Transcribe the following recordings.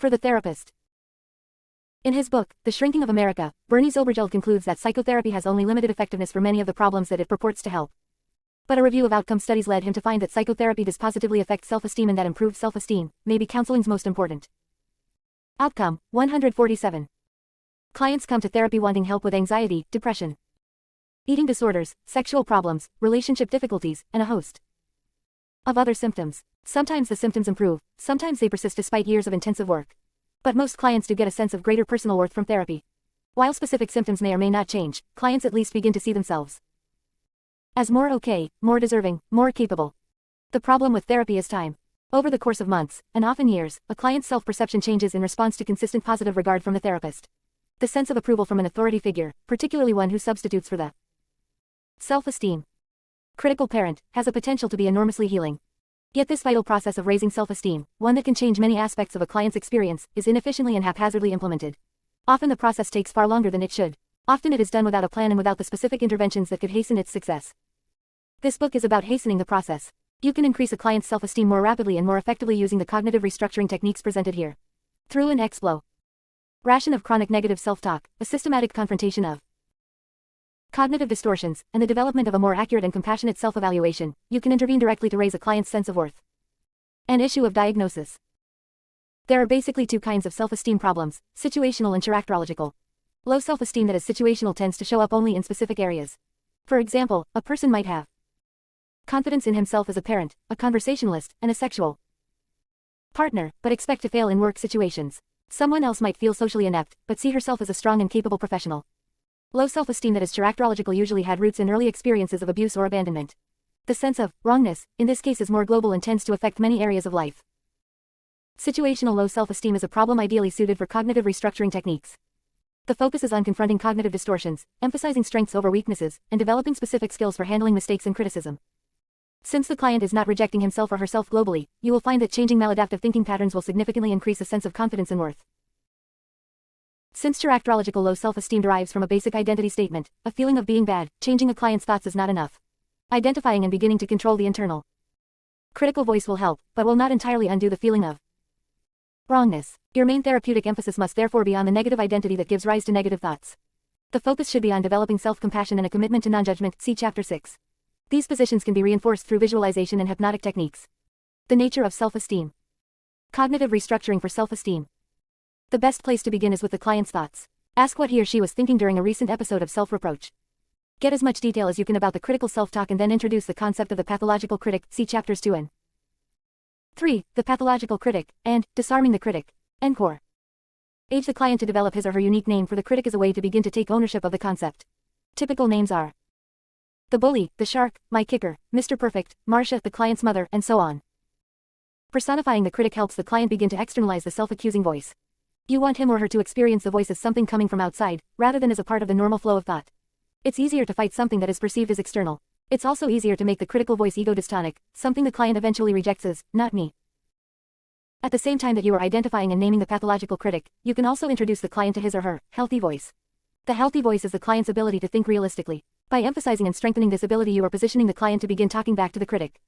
For the therapist. In his book, The Shrinking of America, Bernie Zilberfeld concludes that psychotherapy has only limited effectiveness for many of the problems that it purports to help. But a review of outcome studies led him to find that psychotherapy does positively affect self-esteem and that improved self-esteem may be counseling's most important. Outcome 147. Clients come to therapy wanting help with anxiety, depression, eating disorders, sexual problems, relationship difficulties, and a host of other symptoms. Sometimes the symptoms improve, sometimes they persist despite years of intensive work. But most clients do get a sense of greater personal worth from therapy. While specific symptoms may or may not change, clients at least begin to see themselves as more okay, more deserving, more capable. The problem with therapy is time. Over the course of months, and often years, a client's self-perception changes in response to consistent positive regard from the therapist. The sense of approval from an authority figure, particularly one who substitutes for the self-esteem critical parent, has a potential to be enormously healing. Yet this vital process of raising self-esteem, one that can change many aspects of a client's experience, is inefficiently and haphazardly implemented. Often the process takes far longer than it should. Often it is done without a plan and without the specific interventions that could hasten its success. This book is about hastening the process. You can increase a client's self-esteem more rapidly and more effectively using the cognitive restructuring techniques presented here. Through an explo ration of chronic negative self-talk, a systematic confrontation of cognitive distortions, and the development of a more accurate and compassionate self-evaluation, you can intervene directly to raise a client's sense of worth. An issue of diagnosis. There are basically two kinds of self-esteem problems, situational and characterological. Low self-esteem that is situational tends to show up only in specific areas. For example, a person might have confidence in himself as a parent, a conversationalist, and a sexual partner, but expect to fail in work situations. Someone else might feel socially inept, but see herself as a strong and capable professional. Low self-esteem that is characterological usually had roots in early experiences of abuse or abandonment. The sense of wrongness, in this case, is more global and tends to affect many areas of life. Situational low self-esteem is a problem ideally suited for cognitive restructuring techniques. The focus is on confronting cognitive distortions, emphasizing strengths over weaknesses, and developing specific skills for handling mistakes and criticism. Since the client is not rejecting himself or herself globally, you will find that changing maladaptive thinking patterns will significantly increase a sense of confidence and worth. Since characterological low self-esteem derives from a basic identity statement, a feeling of being bad, changing a client's thoughts is not enough. Identifying and beginning to control the internal critical voice will help, but will not entirely undo the feeling of wrongness. Your main therapeutic emphasis must therefore be on the negative identity that gives rise to negative thoughts. The focus should be on developing self-compassion and a commitment to non-judgment, see Chapter 6. These positions can be reinforced through visualization and hypnotic techniques. The nature of self-esteem. Cognitive restructuring for self-esteem. The best place to begin is with the client's thoughts. Ask what he or she was thinking during a recent episode of self-reproach. Get as much detail as you can about the critical self-talk and then introduce the concept of the pathological critic, see Chapters 2 and 3, the pathological critic, and disarming the critic. Encore. Age the client to develop his or her unique name for the critic as a way to begin to take ownership of the concept. Typical names are the bully, the shark, my kicker, Mr. Perfect, Marcia, the client's mother, and so on. Personifying the critic helps the client begin to externalize the self-accusing voice. You want him or her to experience the voice as something coming from outside, rather than as a part of the normal flow of thought. It's easier to fight something that is perceived as external. It's also easier to make the critical voice ego-dystonic, something the client eventually rejects as, not me. At the same time that you are identifying and naming the pathological critic, you can also introduce the client to his or her healthy voice. The healthy voice is the client's ability to think realistically. By emphasizing and strengthening this ability, you are positioning the client to begin talking back to the critic.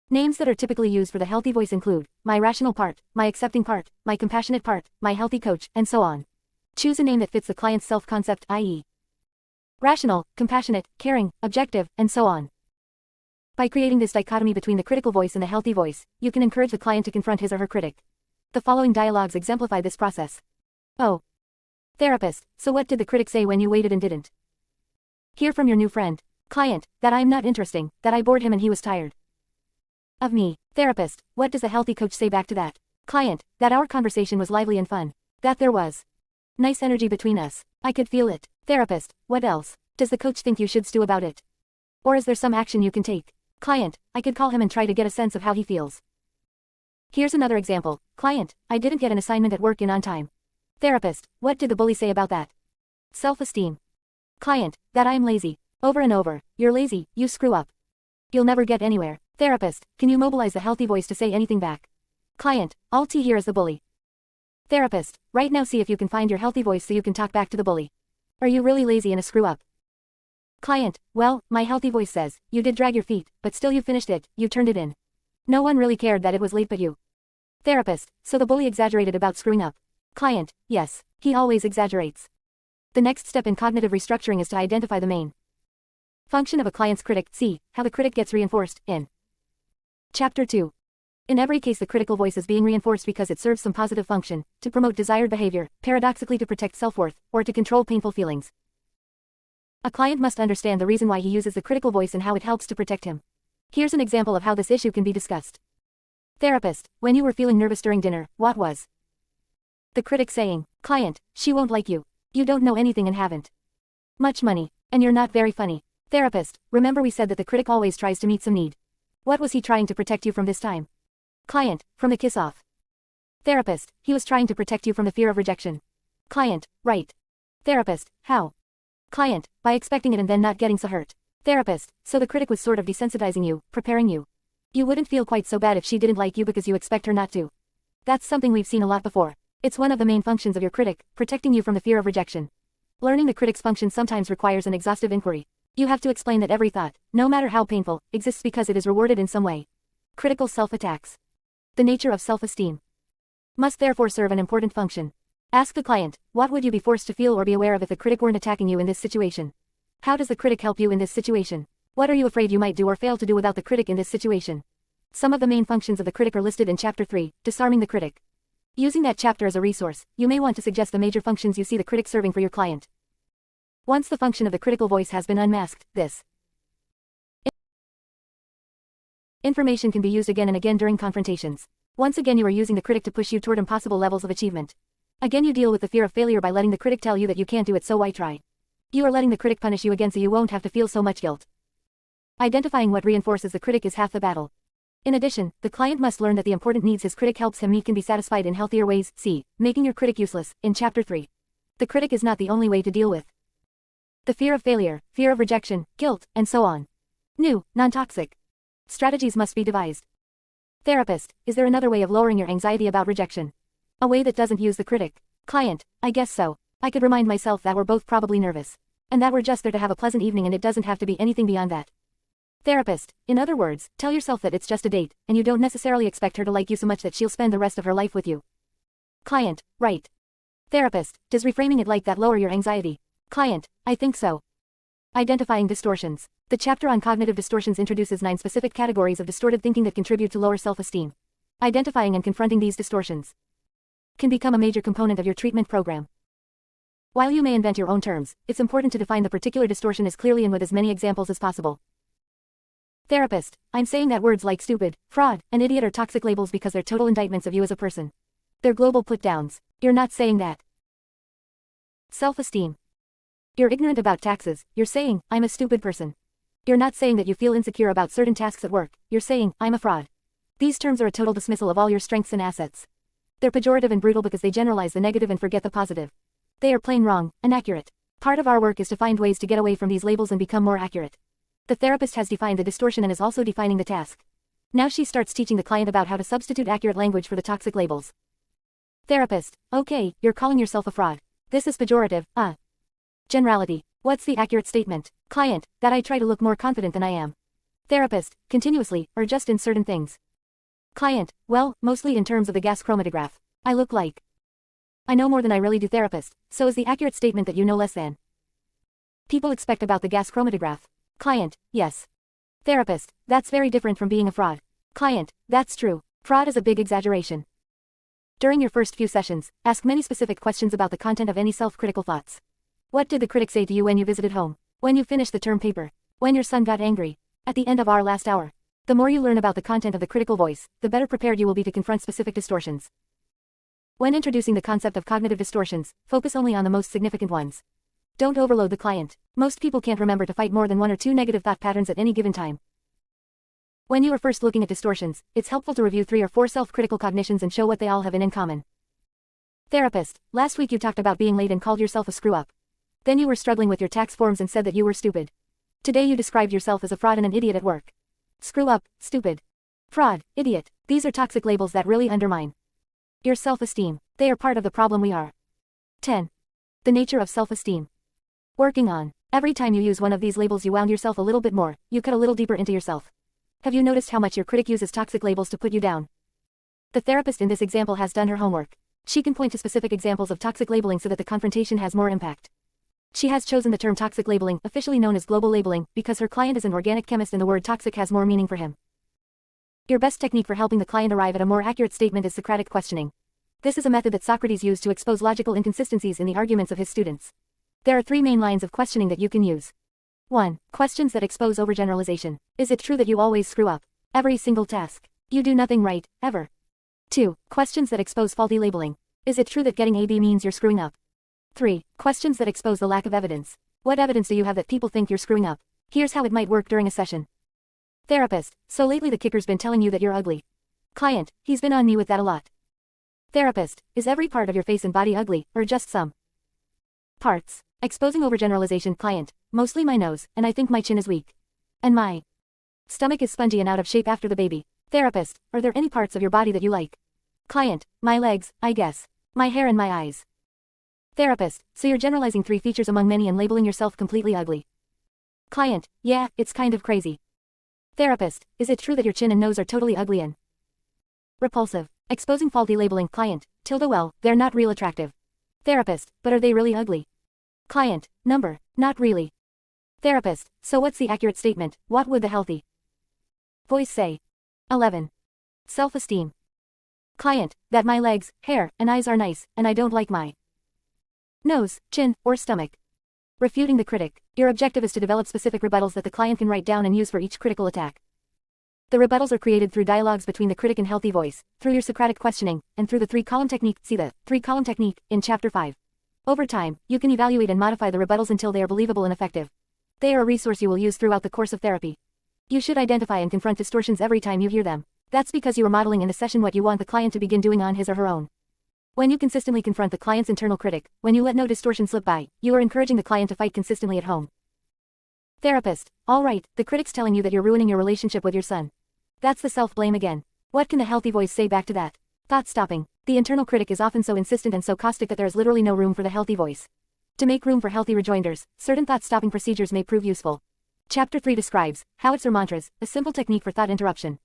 Names that are typically used for the healthy voice include my rational part, my accepting part, my compassionate part, my healthy coach, and so on. Choose a name that fits the client's self-concept, i.e., rational, compassionate, caring, objective, and so on. By creating this dichotomy between the critical voice and the healthy voice, you can encourage the client to confront his or her critic. The following dialogues exemplify this process. Oh. Therapist, so what did the critic say when you waited and didn't? Hear from your new friend. Client, that I'm not interesting, that I bored him and he was tired of me. Therapist, what does a healthy coach say back to that? Client, that our conversation was lively and fun. That there was nice energy between us. I could feel it. Therapist, what else? Does the coach think you should stew about it? Or is there some action you can take? Client, I could call him and try to get a sense of how he feels. Here's another example. Client, I didn't get an assignment at work in on time. Therapist, what did the bully say about that? Self-esteem. Client, that I'm lazy. Over and over, you're lazy, you screw up. You'll never get anywhere. Therapist, can you mobilize the healthy voice to say anything back? Client, all T here is the bully. Therapist, right now see if you can find your healthy voice so you can talk back to the bully. Are you really lazy and a screw up? Client, well, my healthy voice says, you did drag your feet, but still you finished it, you turned it in. No one really cared that it was late but you. Therapist, so the bully exaggerated about screwing up. Client, yes, he always exaggerates. The next step in cognitive restructuring is to identify the main function of a client's critic. See how the critic gets reinforced in Chapter 2. In every case, the critical voice is being reinforced because it serves some positive function, to promote desired behavior, paradoxically to protect self-worth, or to control painful feelings. A client must understand the reason why he uses the critical voice and how it helps to protect him. Here's an example of how this issue can be discussed. Therapist, when you were feeling nervous during dinner, what was the critic saying? Client, she won't like you. You don't know anything and haven't much money, and you're not very funny. Therapist, remember we said that the critic always tries to meet some need. What was he trying to protect you from this time? Client, from the kiss-off. Therapist, he was trying to protect you from the fear of rejection. Client, right. Therapist, how? Client, by expecting it and then not getting so hurt. Therapist, so the critic was sort of desensitizing you, preparing you. You wouldn't feel quite so bad if she didn't like you because you expect her not to. That's something we've seen a lot before. It's one of the main functions of your critic, protecting you from the fear of rejection. Learning the critic's function sometimes requires an exhaustive inquiry. You have to explain that every thought, no matter how painful, exists because it is rewarded in some way. Critical self-attacks. The nature of self-esteem must therefore serve an important function. Ask the client, what would you be forced to feel or be aware of if the critic weren't attacking you in this situation? How does the critic help you in this situation? What are you afraid you might do or fail to do without the critic in this situation? Some of the main functions of the critic are listed in Chapter 3, Disarming the Critic. Using that chapter as a resource, you may want to suggest the major functions you see the critic serving for your client. Once the function of the critical voice has been unmasked, this information can be used again and again during confrontations. Once again you are using the critic to push you toward impossible levels of achievement. Again you deal with the fear of failure by letting the critic tell you that you can't do it, so why try? You are letting the critic punish you again so you won't have to feel so much guilt. Identifying what reinforces the critic is half the battle. In addition, the client must learn that the important needs his critic helps him meet can be satisfied in healthier ways. See, Making Your Critic Useless, in Chapter 3. The critic is not the only way to deal with the fear of failure, fear of rejection, guilt, and so on. New, non-toxic strategies must be devised. Therapist, is there another way of lowering your anxiety about rejection? A way that doesn't use the critic? Client, I guess so. I could remind myself that we're both probably nervous. And that we're just there to have a pleasant evening and it doesn't have to be anything beyond that. Therapist, in other words, tell yourself that it's just a date, and you don't necessarily expect her to like you so much that she'll spend the rest of her life with you. Client, right. Therapist, does reframing it like that lower your anxiety? Client, I think so. Identifying distortions. The chapter on cognitive distortions introduces 9 specific categories of distorted thinking that contribute to lower self-esteem. Identifying and confronting these distortions can become a major component of your treatment program. While you may invent your own terms, it's important to define the particular distortion as clearly and with as many examples as possible. Therapist, I'm saying that words like stupid, fraud, and idiot are toxic labels because they're total indictments of you as a person. They're global put-downs. You're not saying that. Self-esteem. You're ignorant about taxes, you're saying, I'm a stupid person. You're not saying that you feel insecure about certain tasks at work, you're saying, I'm a fraud. These terms are a total dismissal of all your strengths and assets. They're pejorative and brutal because they generalize the negative and forget the positive. They are plain wrong, inaccurate. Part of our work is to find ways to get away from these labels and become more accurate. The therapist has defined the distortion and is also defining the task. Now she starts teaching the client about how to substitute accurate language for the toxic labels. Therapist, okay, you're calling yourself a fraud. This is pejorative, Generality. What's the accurate statement? Client, that I try to look more confident than I am. Therapist, continuously, or just in certain things. Client, well, mostly in terms of the gas chromatograph. I look like I know more than I really do. Therapist, so is the accurate statement that you know less than people expect about the gas chromatograph? Client, yes. Therapist, that's very different from being a fraud. Client, that's true. Fraud is a big exaggeration. During your first few sessions, ask many specific questions about the content of any self-critical thoughts. What did the critic say to you when you visited home? When you finished the term paper? When your son got angry? At the end of our last hour? The more you learn about the content of the critical voice, the better prepared you will be to confront specific distortions. When introducing the concept of cognitive distortions, focus only on the most significant ones. Don't overload the client. Most people can't remember to fight more than 1 or 2 negative thought patterns at any given time. When you are first looking at distortions, it's helpful to review 3 or 4 self-critical cognitions and show what they all have in common. Therapist, last week you talked about being late and called yourself a screw-up. Then you were struggling with your tax forms and said that you were stupid. Today you described yourself as a fraud and an idiot at work. Screw up, stupid, fraud, idiot. These are toxic labels that really undermine your self-esteem. They are part of the problem we are. 10. The nature of self-esteem. Working on. Every time you use one of these labels you wound yourself a little bit more, you cut a little deeper into yourself. Have you noticed how much your critic uses toxic labels to put you down? The therapist in this example has done her homework. She can point to specific examples of toxic labeling so that the confrontation has more impact. She has chosen the term toxic labeling, officially known as global labeling, because her client is an organic chemist and the word toxic has more meaning for him. Your best technique for helping the client arrive at a more accurate statement is Socratic questioning. This is a method that Socrates used to expose logical inconsistencies in the arguments of his students. There are 3 main lines of questioning that you can use. 1. Questions that expose overgeneralization. Is it true that you always screw up? Every single task. You do nothing right, ever. 2. Questions that expose faulty labeling. Is it true that getting AB means you're screwing up? 3. Questions that expose the lack of evidence. What evidence do you have that people think you're screwing up? Here's how it might work during a session. Therapist: so lately the kicker's been telling you that you're ugly. Client: he's been on me with that a lot. Therapist: is every part of your face and body ugly, or just some parts? Exposing overgeneralization. Client: mostly my nose, and I think my chin is weak. And my stomach is spongy and out of shape after the baby. Therapist: are there any parts of your body that you like? Client: my legs, I guess. My hair and my eyes. Therapist: so you're generalizing 3 features among many and labeling yourself completely ugly. Client: yeah, it's kind of crazy. Therapist: is it true that your chin and nose are totally ugly and repulsive? Exposing faulty labeling. Client: well, they're not real attractive. Therapist: but are they really ugly? Client: not really. Therapist: so what's the accurate statement? What would the healthy voice say? 11. Self-esteem. Client: that my legs, hair, and eyes are nice, and I don't like my nose, chin, or stomach. Refuting the critic. Your objective is to develop specific rebuttals that the client can write down and use for each critical attack. The rebuttals are created through dialogues between the critic and healthy voice, through your Socratic questioning, and through the 3-column technique. See the 3-column technique in Chapter 5. Over time, you can evaluate and modify the rebuttals until they are believable and effective. They are a resource you will use throughout the course of therapy. You should identify and confront distortions every time you hear them. That's because you are modeling in the session what you want the client to begin doing on his or her own. When you consistently confront the client's internal critic, when you let no distortion slip by, you are encouraging the client to fight consistently at home. Therapist: all right, the critic's telling you that you're ruining your relationship with your son. That's the self-blame again. What can the healthy voice say back to that? Thought stopping. The internal critic is often so insistent and so caustic that there is literally no room for the healthy voice. To make room for healthy rejoinders, certain thought-stopping procedures may prove useful. Chapter 3 describes howitzers or mantras, a simple technique for thought interruption.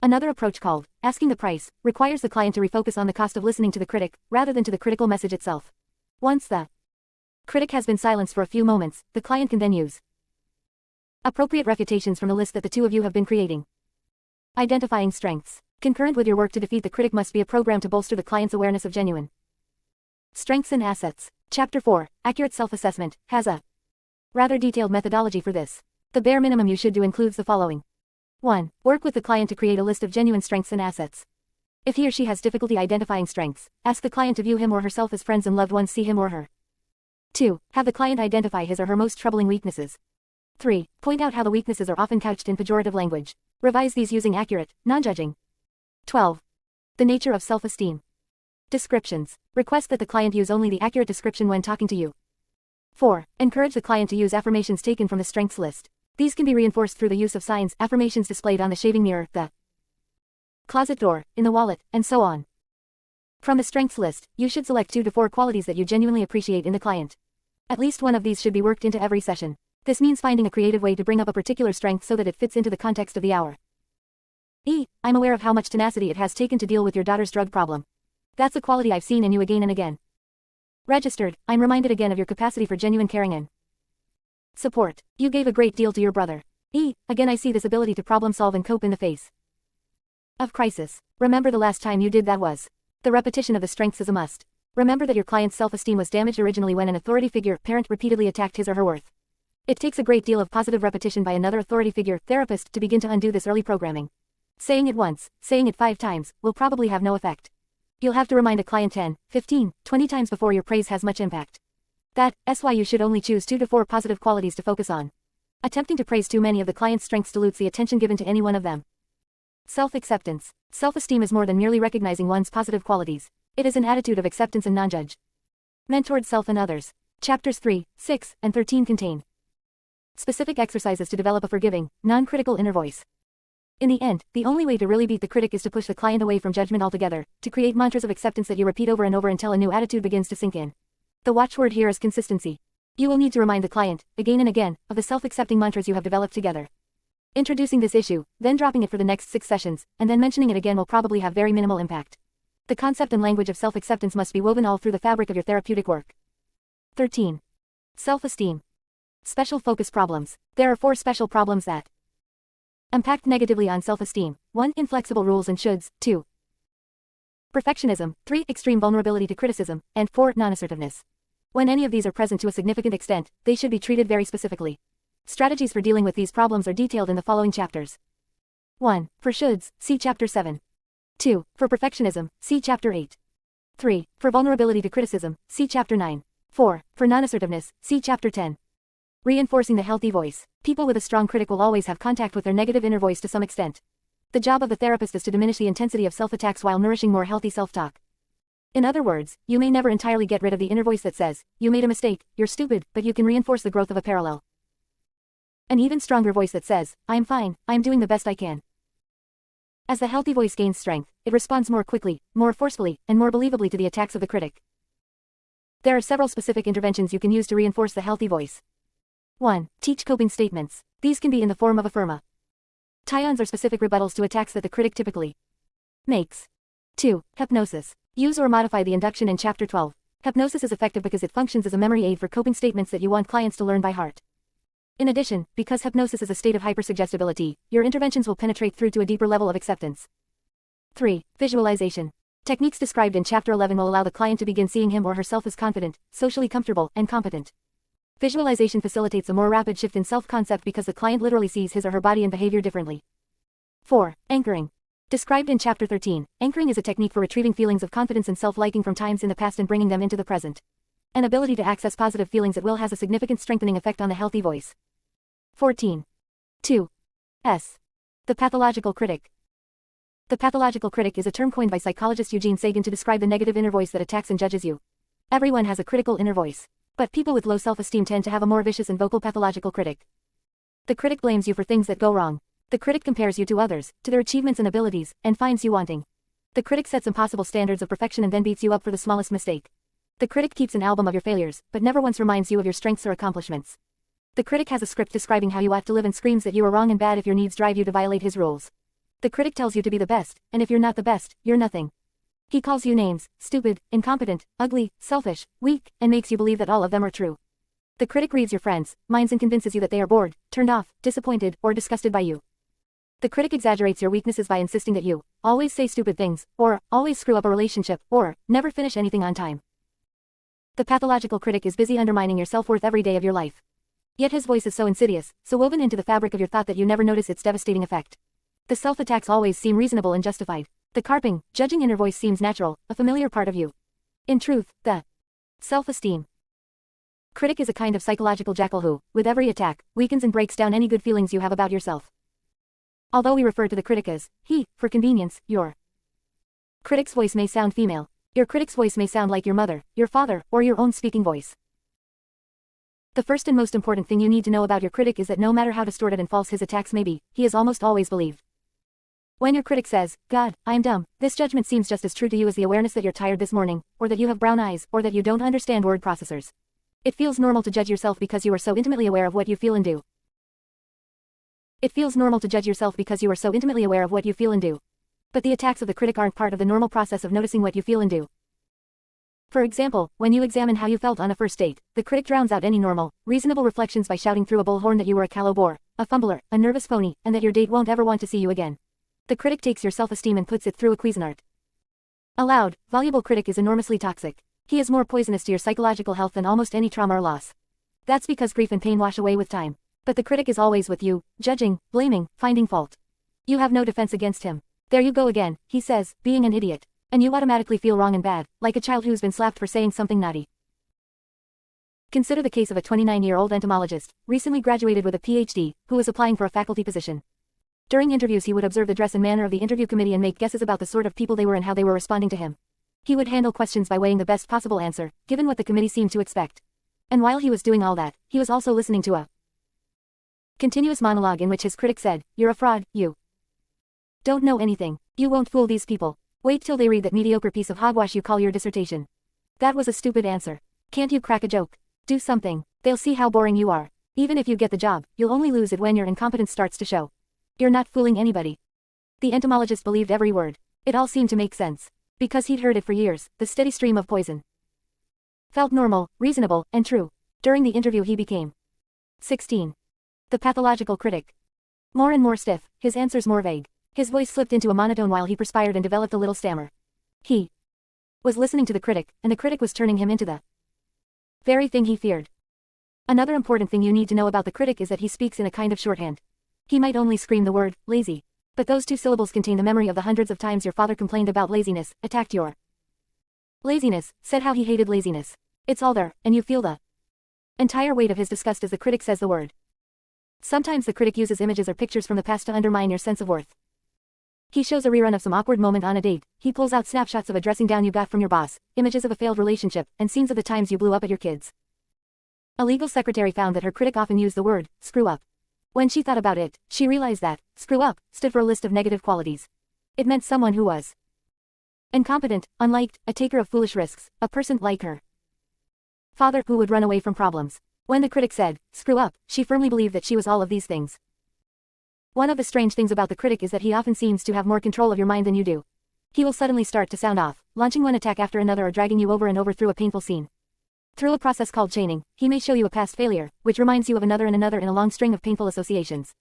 Another approach called asking the price requires the client to refocus on the cost of listening to the critic, rather than to the critical message itself. Once the critic has been silenced for a few moments, the client can then use appropriate refutations from the list that the two of you have been creating. Identifying strengths. Concurrent with your work to defeat the critic must be a program to bolster the client's awareness of genuine strengths and assets. Chapter 4, Accurate Self-Assessment, has a rather detailed methodology for this. The bare minimum you should do includes the following. 1. Work with the client to create a list of genuine strengths and assets. If he or she has difficulty identifying strengths, ask the client to view him or herself as friends and loved ones see him or her. 2. Have the client identify his or her most troubling weaknesses. 3. Point out how the weaknesses are often couched in pejorative language. Revise these using accurate, non-judging. 12. The nature of self-esteem. Descriptions. Request that the client use only the accurate description when talking to you. 4. Encourage the client to use affirmations taken from the strengths list. These can be reinforced through the use of signs, affirmations displayed on the shaving mirror, the closet door, in the wallet, and so on. From the strengths list, you should select 2 to 4 qualities that you genuinely appreciate in the client. At least one of these should be worked into every session. This means finding a creative way to bring up a particular strength so that it fits into the context of the hour. I'm aware of how much tenacity it has taken to deal with your daughter's drug problem. That's a quality I've seen in you again and again. Registered, I'm reminded again of your capacity for genuine caring and support. You gave a great deal to your brother. Again I see this ability to problem solve and cope in the face of crisis. Remember the last time you did that was. The repetition of the strengths is a must. Remember that your client's self-esteem was damaged originally when an authority figure, parent, repeatedly attacked his or her worth. It takes a great deal of positive repetition by another authority figure, therapist, to begin to undo this early programming. Saying it once, saying it 5 times, will probably have no effect. You'll have to remind a client 10, 15, 20 times before your praise has much impact. That's why you should only choose 2 to 4 positive qualities to focus on. Attempting to praise too many of the client's strengths dilutes the attention given to any one of them. Self-acceptance. Self-esteem is more than merely recognizing one's positive qualities. It is an attitude of acceptance and non-judge. Meant toward self and others. Chapters 3, 6, and 13 contain specific exercises to develop a forgiving, non-critical inner voice. In the end, the only way to really beat the critic is to push the client away from judgment altogether, to create mantras of acceptance that you repeat over and over until a new attitude begins to sink in. The watchword here is consistency. You will need to remind the client, again and again, of the self-accepting mantras you have developed together. Introducing this issue, then dropping it for the next 6 sessions, and then mentioning it again will probably have very minimal impact. The concept and language of self-acceptance must be woven all through the fabric of your therapeutic work. 13. Self-esteem. Special focus problems. There are 4 special problems that impact negatively on self-esteem. 1. Inflexible rules and shoulds. 2. Perfectionism. 3. Extreme vulnerability to criticism. And 4. Non-assertiveness. When any of these are present to a significant extent, they should be treated very specifically. Strategies for dealing with these problems are detailed in the following chapters. 1. For shoulds, see Chapter 7. 2. For perfectionism, see Chapter 8. 3. For vulnerability to criticism, see Chapter 9. 4. For non-assertiveness, see Chapter 10. Reinforcing the healthy voice. People with a strong critic will always have contact with their negative inner voice to some extent. The job of the therapist is to diminish the intensity of self-attacks while nourishing more healthy self-talk. In other words, you may never entirely get rid of the inner voice that says, "You made a mistake, you're stupid," but you can reinforce the growth of a parallel. An even stronger voice that says, "I am fine, I am doing the best I can." As the healthy voice gains strength, it responds more quickly, more forcefully, and more believably to the attacks of the critic. There are several specific interventions you can use to reinforce the healthy voice. 1. Teach coping statements. These can be in the form of affirma. Tie-ons are specific rebuttals to attacks that the critic typically makes. 2. Hypnosis. Use or modify the induction in Chapter 12. Hypnosis is effective because it functions as a memory aid for coping statements that you want clients to learn by heart. In addition, because hypnosis is a state of hypersuggestibility, your interventions will penetrate through to a deeper level of acceptance. 3. Visualization. Techniques described in Chapter 11 will allow the client to begin seeing him or herself as confident, socially comfortable, and competent. Visualization facilitates a more rapid shift in self-concept because the client literally sees his or her body and behavior differently. 4. Anchoring. Described in Chapter 13, anchoring is a technique for retrieving feelings of confidence and self-liking from times in the past and bringing them into the present. An ability to access positive feelings at will has a significant strengthening effect on the healthy voice. 14. 2. S. The pathological critic. The pathological critic is a term coined by psychologist Eugene Sagan to describe the negative inner voice that attacks and judges you. Everyone has a critical inner voice. But people with low self-esteem tend to have a more vicious and vocal pathological critic. The critic blames you for things that go wrong. The critic compares you to others, to their achievements and abilities, and finds you wanting. The critic sets impossible standards of perfection and then beats you up for the smallest mistake. The critic keeps an album of your failures, but never once reminds you of your strengths or accomplishments. The critic has a script describing how you ought to live and screams that you are wrong and bad if your needs drive you to violate his rules. The critic tells you to be the best, and if you're not the best, you're nothing. He calls you names, stupid, incompetent, ugly, selfish, weak, and makes you believe that all of them are true. The critic reads your friends' minds and convinces you that they are bored, turned off, disappointed, or disgusted by you. The critic exaggerates your weaknesses by insisting that you always say stupid things, or always screw up a relationship, or never finish anything on time. The pathological critic is busy undermining your self-worth every day of your life. Yet his voice is so insidious, so woven into the fabric of your thought that you never notice its devastating effect. The self-attacks always seem reasonable and justified. The carping, judging inner voice seems natural, a familiar part of you. In truth, the self-esteem critic is a kind of psychological jackal who, with every attack, weakens and breaks down any good feelings you have about yourself. Although we refer to the critic as he, for convenience, your critic's voice may sound female. Your critic's voice may sound like your mother, your father, or your own speaking voice. The first and most important thing you need to know about your critic is that no matter how distorted and false his attacks may be, he is almost always believed. When your critic says, "God, I am dumb," this judgment seems just as true to you as the awareness that you're tired this morning, or that you have brown eyes, or that you don't understand word processors. It feels normal to judge yourself because you are so intimately aware of what you feel and do. It feels normal to judge yourself because you are so intimately aware of what you feel and do. But the attacks of the critic aren't part of the normal process of noticing what you feel and do. For example, when you examine how you felt on a first date, the critic drowns out any normal, reasonable reflections by shouting through a bullhorn that you were a callow bore, a fumbler, a nervous phony, and that your date won't ever want to see you again. The critic takes your self-esteem and puts it through a Cuisinart. A loud, voluble critic is enormously toxic. He is more poisonous to your psychological health than almost any trauma or loss. That's because grief and pain wash away with time. But the critic is always with you, judging, blaming, finding fault. You have no defense against him. "There you go again," he says, being an idiot. And you automatically feel wrong and bad, like a child who's been slapped for saying something naughty. Consider the case of a 29-year-old entomologist, recently graduated with a PhD, who was applying for a faculty position. During interviews he would observe the dress and manner of the interview committee and make guesses about the sort of people they were and how they were responding to him. He would handle questions by weighing the best possible answer, given what the committee seemed to expect. And while he was doing all that, he was also listening to a continuous monologue in which his critic said, "You're a fraud, you don't know anything. You won't fool these people. Wait till they read that mediocre piece of hogwash you call your dissertation. That was a stupid answer. Can't you crack a joke? Do something. They'll see how boring you are. Even if you get the job, you'll only lose it when your incompetence starts to show." You're not fooling anybody. The entomologist believed every word. It all seemed to make sense. Because he'd heard it for years, the steady stream of poison felt normal, reasonable, and true. During the interview he became 16. The pathological critic. More and more stiff, his answers more vague. His voice slipped into a monotone while he perspired and developed a little stammer. He was listening to the critic, and the critic was turning him into the very thing he feared. Another important thing you need to know about the critic is that he speaks in a kind of shorthand. He might only scream the word, lazy. But those two syllables contain the memory of the hundreds of times your father complained about laziness, attacked your laziness, said how he hated laziness. It's all there, and you feel the entire weight of his disgust as the critic says the word. Sometimes the critic uses images or pictures from the past to undermine your sense of worth. He shows a rerun of some awkward moment on a date, he pulls out snapshots of a dressing down you got from your boss, images of a failed relationship, and scenes of the times you blew up at your kids. A legal secretary found that her critic often used the word, screw up. When she thought about it, she realized that, screw up, stood for a list of negative qualities. It meant someone who was incompetent, unliked, a taker of foolish risks, a person like her father who would run away from problems. When the critic said, screw up, she firmly believed that she was all of these things. One of the strange things about the critic is that he often seems to have more control of your mind than you do. He will suddenly start to sound off, launching one attack after another or dragging you over and over through a painful scene. Through a process called chaining, he may show you a past failure, which reminds you of another and another in a long string of painful associations.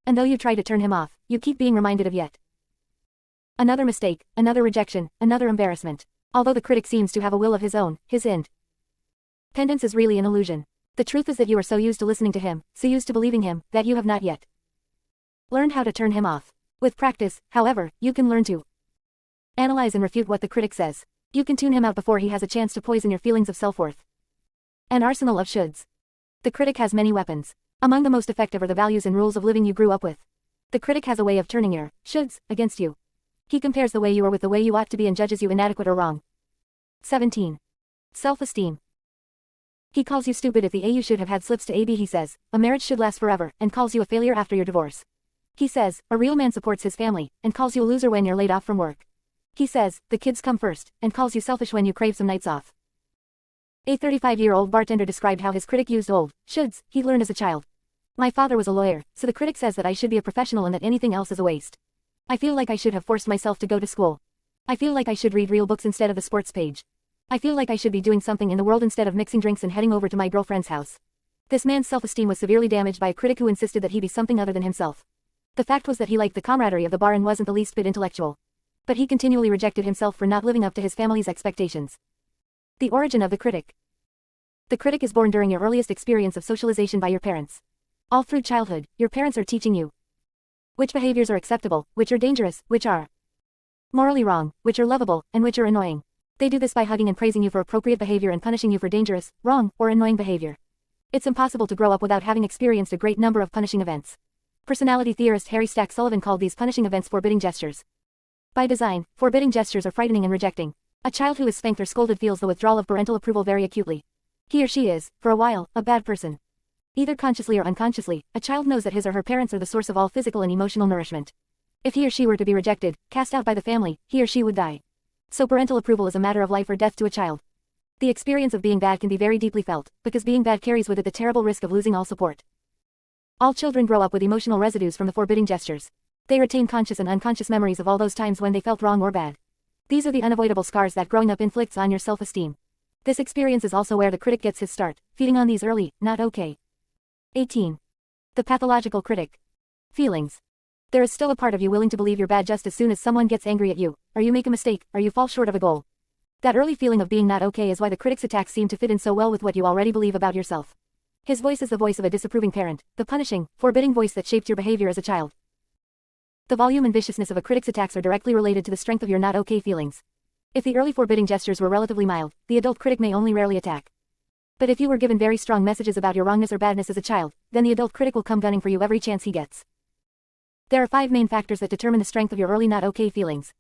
And though you try to turn him off, you keep being reminded of yet another mistake, another rejection, another embarrassment. Although the critic seems to have a will of his own, his independence is really an illusion. The truth is that you are so used to listening to him, so used to believing him, that you have not yet learned how to turn him off. With practice, however, you can learn to analyze and refute what the critic says. You can tune him out before he has a chance to poison your feelings of self-worth. An arsenal of shoulds. The critic has many weapons. Among the most effective are the values and rules of living you grew up with. The critic has a way of turning your shoulds against you. He compares the way you are with the way you ought to be and judges you inadequate or wrong. 17. Self-esteem. He calls you stupid if the A you should have had slips to AB. He says, a marriage should last forever, and calls you a failure after your divorce. He says, a real man supports his family, and calls you a loser when you're laid off from work. He says, the kids come first, and calls you selfish when you crave some nights off. A 35-year-old bartender described how his critic used old shoulds he learned as a child. My father was a lawyer, so the critic says that I should be a professional and that anything else is a waste. I feel like I should have forced myself to go to school. I feel like I should read real books instead of the sports page. I feel like I should be doing something in the world instead of mixing drinks and heading over to my girlfriend's house. This man's self-esteem was severely damaged by a critic who insisted that he be something other than himself. The fact was that he liked the camaraderie of the bar and wasn't the least bit intellectual. But he continually rejected himself for not living up to his family's expectations. The origin of the critic. The critic is born during your earliest experience of socialization by your parents. All through childhood, your parents are teaching you which behaviors are acceptable, which are dangerous, which are morally wrong, which are lovable, and which are annoying. They do this by hugging and praising you for appropriate behavior and punishing you for dangerous, wrong, or annoying behavior. It's impossible to grow up without having experienced a great number of punishing events. Personality theorist Harry Stack Sullivan called these punishing events forbidding gestures. By design, forbidding gestures are frightening and rejecting. A child who is spanked or scolded feels the withdrawal of parental approval very acutely. He or she is, for a while, a bad person. Either consciously or unconsciously, a child knows that his or her parents are the source of all physical and emotional nourishment. If he or she were to be rejected, cast out by the family, he or she would die. So parental approval is a matter of life or death to a child. The experience of being bad can be very deeply felt, because being bad carries with it the terrible risk of losing all support. All children grow up with emotional residues from the forbidding gestures. They retain conscious and unconscious memories of all those times when they felt wrong or bad. These are the unavoidable scars that growing up inflicts on your self-esteem. This experience is also where the critic gets his start, feeding on these early, not okay. 18. The pathological critic. Feelings. There is still a part of you willing to believe you're bad just as soon as someone gets angry at you, or you make a mistake, or you fall short of a goal. That early feeling of being not okay is why the critic's attacks seem to fit in so well with what you already believe about yourself. His voice is the voice of a disapproving parent, the punishing, forbidding voice that shaped your behavior as a child. The volume and viciousness of a critic's attacks are directly related to the strength of your not okay feelings. If the early forbidding gestures were relatively mild, the adult critic may only rarely attack. But if you were given very strong messages about your wrongness or badness as a child, then the adult critic will come gunning for you every chance he gets. There are 5 main factors that determine the strength of your early not okay feelings.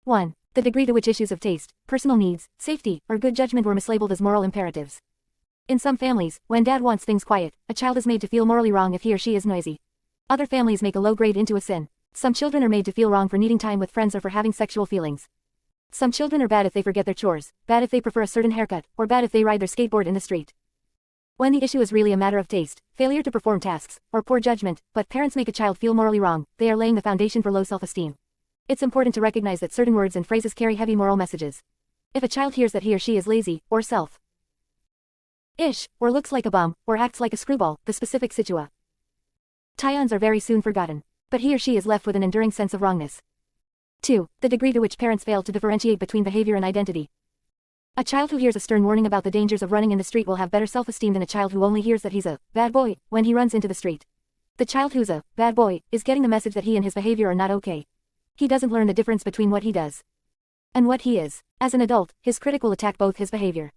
1. The degree to which issues of taste, personal needs, safety, or good judgment were mislabeled as moral imperatives. In some families, when dad wants things quiet, a child is made to feel morally wrong if he or she is noisy. Other families make a low grade into a sin. Some children are made to feel wrong for needing time with friends or for having sexual feelings. Some children are bad if they forget their chores, bad if they prefer a certain haircut, or bad if they ride their skateboard in the street. When the issue is really a matter of taste, failure to perform tasks, or poor judgment, but parents make a child feel morally wrong, they are laying the foundation for low self-esteem. It's important to recognize that certain words and phrases carry heavy moral messages. If a child hears that he or she is lazy, or self-ish, or looks like a bum, or acts like a screwball, the specific situation are very soon forgotten. But he or she is left with an enduring sense of wrongness. 2. The degree to which parents fail to differentiate between behavior and identity. A child who hears a stern warning about the dangers of running in the street will have better self-esteem than a child who only hears that he's a bad boy when he runs into the street. The child who's a bad boy is getting the message that he and his behavior are not okay. He doesn't learn the difference between what he does and what he is. As an adult, his critic will attack both his behavior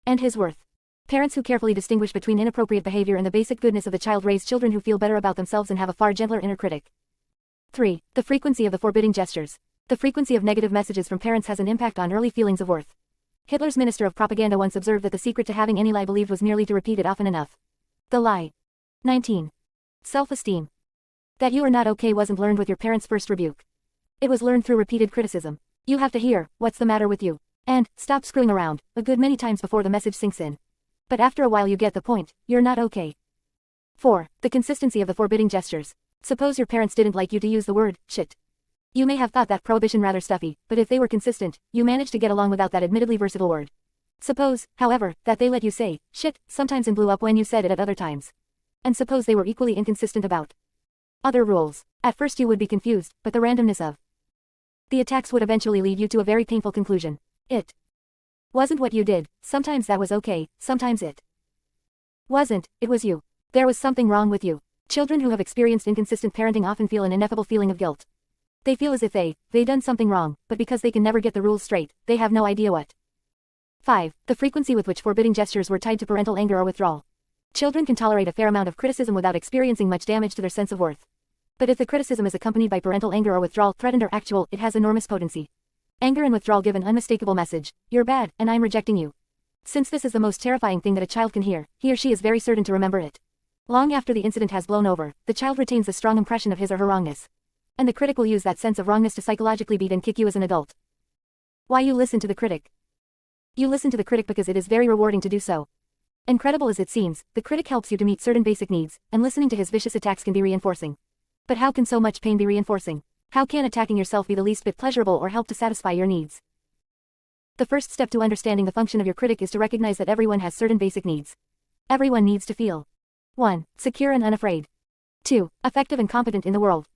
and his worth. Parents who carefully distinguish between inappropriate behavior and the basic goodness of the child raise children who feel better about themselves and have a far gentler inner critic. 3. The frequency of the forbidding gestures. The frequency of negative messages from parents has an impact on early feelings of worth. Hitler's minister of propaganda once observed that the secret to having any lie believed was merely to repeat it often enough. The lie. 19. Self-esteem. That you are not okay wasn't learned with your parents' first rebuke. It was learned through repeated criticism. You have to hear, "What's the matter with you?" and "Stop screwing around," a good many times before the message sinks in. But after a while you get the point, you're not okay. 4. The consistency of the forbidding gestures. Suppose your parents didn't like you to use the word shit. You may have thought that prohibition rather stuffy, but if they were consistent, you managed to get along without that admittedly versatile word. Suppose, however, that they let you say shit sometimes and blew up when you said it at other times. And suppose they were equally inconsistent about other rules. At first you would be confused, but the randomness of the attacks would eventually lead you to a very painful conclusion. It wasn't what you did, sometimes that was okay, sometimes it wasn't, it was you. There was something wrong with you. Children who have experienced inconsistent parenting often feel an ineffable feeling of guilt. They feel as if they done something wrong, but because they can never get the rules straight, they have no idea what. 5. The frequency with which forbidding gestures were tied to parental anger or withdrawal. Children can tolerate a fair amount of criticism without experiencing much damage to their sense of worth. But if the criticism is accompanied by parental anger or withdrawal, threatened or actual, it has enormous potency. Anger and withdrawal give an unmistakable message: you're bad, and I'm rejecting you. Since this is the most terrifying thing that a child can hear, he or she is very certain to remember it. Long after the incident has blown over, the child retains a strong impression of his or her wrongness. And the critic will use that sense of wrongness to psychologically beat and kick you as an adult. Why you listen to the critic? You listen to the critic because it is very rewarding to do so. Incredible as it seems, the critic helps you to meet certain basic needs, and listening to his vicious attacks can be reinforcing. But how can so much pain be reinforcing? How can attacking yourself be the least bit pleasurable or help to satisfy your needs? The first step to understanding the function of your critic is to recognize that everyone has certain basic needs. Everyone needs to feel 1. Secure and unafraid. 2. Effective and competent in the world.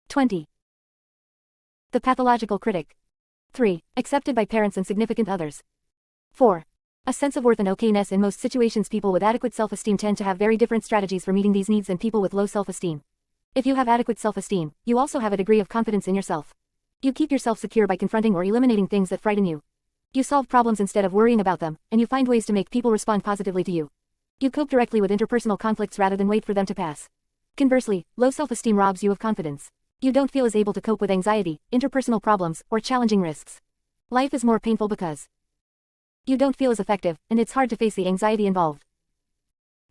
20. The pathological critic. 3. Accepted by parents and significant others. 4. A sense of worth and okayness. In most situations, people with adequate self-esteem tend to have very different strategies for meeting these needs than people with low self-esteem. If you have adequate self-esteem, you also have a degree of confidence in yourself. You keep yourself secure by confronting or eliminating things that frighten you. You solve problems instead of worrying about them, and you find ways to make people respond positively to you. You cope directly with interpersonal conflicts rather than wait for them to pass. Conversely, low self-esteem robs you of confidence. You don't feel as able to cope with anxiety, interpersonal problems, or challenging risks. Life is more painful because you don't feel as effective, and it's hard to face the anxiety involved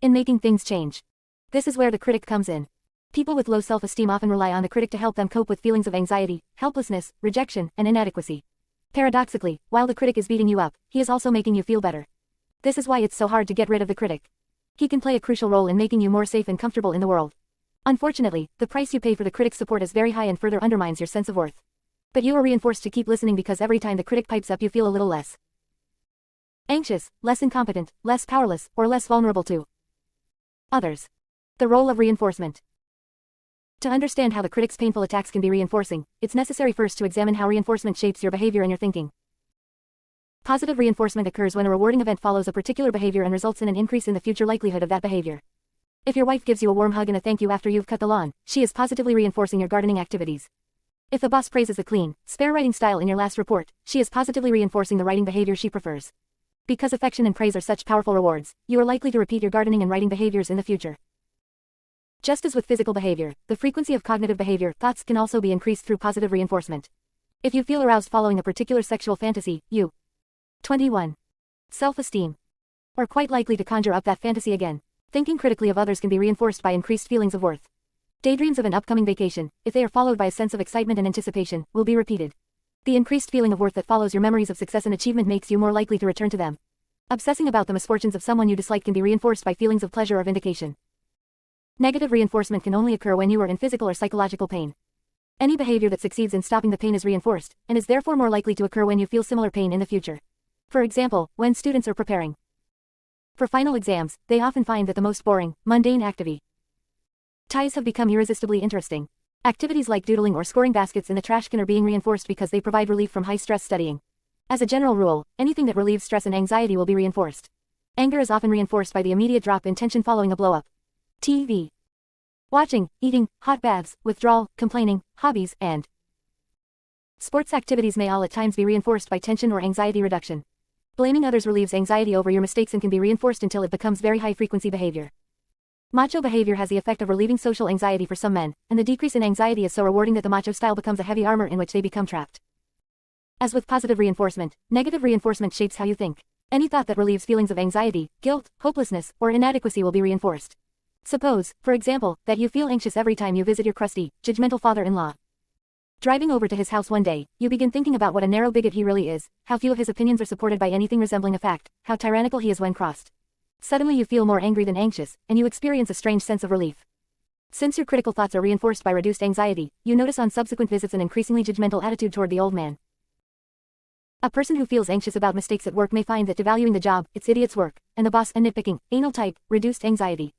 in making things change. This is where the critic comes in. People with low self-esteem often rely on the critic to help them cope with feelings of anxiety, helplessness, rejection, and inadequacy. Paradoxically, while the critic is beating you up, he is also making you feel better. This is why it's so hard to get rid of the critic. He can play a crucial role in making you more safe and comfortable in the world. Unfortunately, the price you pay for the critic's support is very high and further undermines your sense of worth. But you are reinforced to keep listening because every time the critic pipes up you feel a little less anxious, less incompetent, less powerless, or less vulnerable to others. The role of reinforcement. To understand how the critic's painful attacks can be reinforcing, it's necessary first to examine how reinforcement shapes your behavior and your thinking. Positive reinforcement occurs when a rewarding event follows a particular behavior and results in an increase in the future likelihood of that behavior. If your wife gives you a warm hug and a thank you after you've cut the lawn, she is positively reinforcing your gardening activities. If the boss praises the clean, spare writing style in your last report, she is positively reinforcing the writing behavior she prefers. Because affection and praise are such powerful rewards, you are likely to repeat your gardening and writing behaviors in the future. Just as with physical behavior, the frequency of cognitive behavior, thoughts, can also be increased through positive reinforcement. If you feel aroused following a particular sexual fantasy, you 21. Self-esteem. Are quite likely to conjure up that fantasy again. Thinking critically of others can be reinforced by increased feelings of worth. Daydreams of an upcoming vacation, if they are followed by a sense of excitement and anticipation, will be repeated. The increased feeling of worth that follows your memories of success and achievement makes you more likely to return to them. Obsessing about the misfortunes of someone you dislike can be reinforced by feelings of pleasure or vindication. Negative reinforcement can only occur when you are in physical or psychological pain. Any behavior that succeeds in stopping the pain is reinforced, and is therefore more likely to occur when you feel similar pain in the future. For example, when students are preparing for final exams, they often find that the most boring, mundane activity ties have become irresistibly interesting. Activities like doodling or scoring baskets in the trash can are being reinforced because they provide relief from high-stress studying. As a general rule, anything that relieves stress and anxiety will be reinforced. Anger is often reinforced by the immediate drop in tension following a blow-up. TV watching, eating, hot baths, withdrawal, complaining, hobbies, and sports activities may all at times be reinforced by tension or anxiety reduction. Blaming others relieves anxiety over your mistakes and can be reinforced until it becomes very high-frequency behavior. Macho behavior has the effect of relieving social anxiety for some men, and the decrease in anxiety is so rewarding that the macho style becomes a heavy armor in which they become trapped. As with positive reinforcement, negative reinforcement shapes how you think. Any thought that relieves feelings of anxiety, guilt, hopelessness, or inadequacy will be reinforced. Suppose, for example, that you feel anxious every time you visit your crusty, judgmental father-in-law. Driving over to his house one day, you begin thinking about what a narrow bigot he really is, how few of his opinions are supported by anything resembling a fact, how tyrannical he is when crossed. Suddenly you feel more angry than anxious, and you experience a strange sense of relief. Since your critical thoughts are reinforced by reduced anxiety, you notice on subsequent visits an increasingly judgmental attitude toward the old man. A person who feels anxious about mistakes at work may find that devaluing the job, its idiot's work, and the boss, a nitpicking, anal type, reduced anxiety.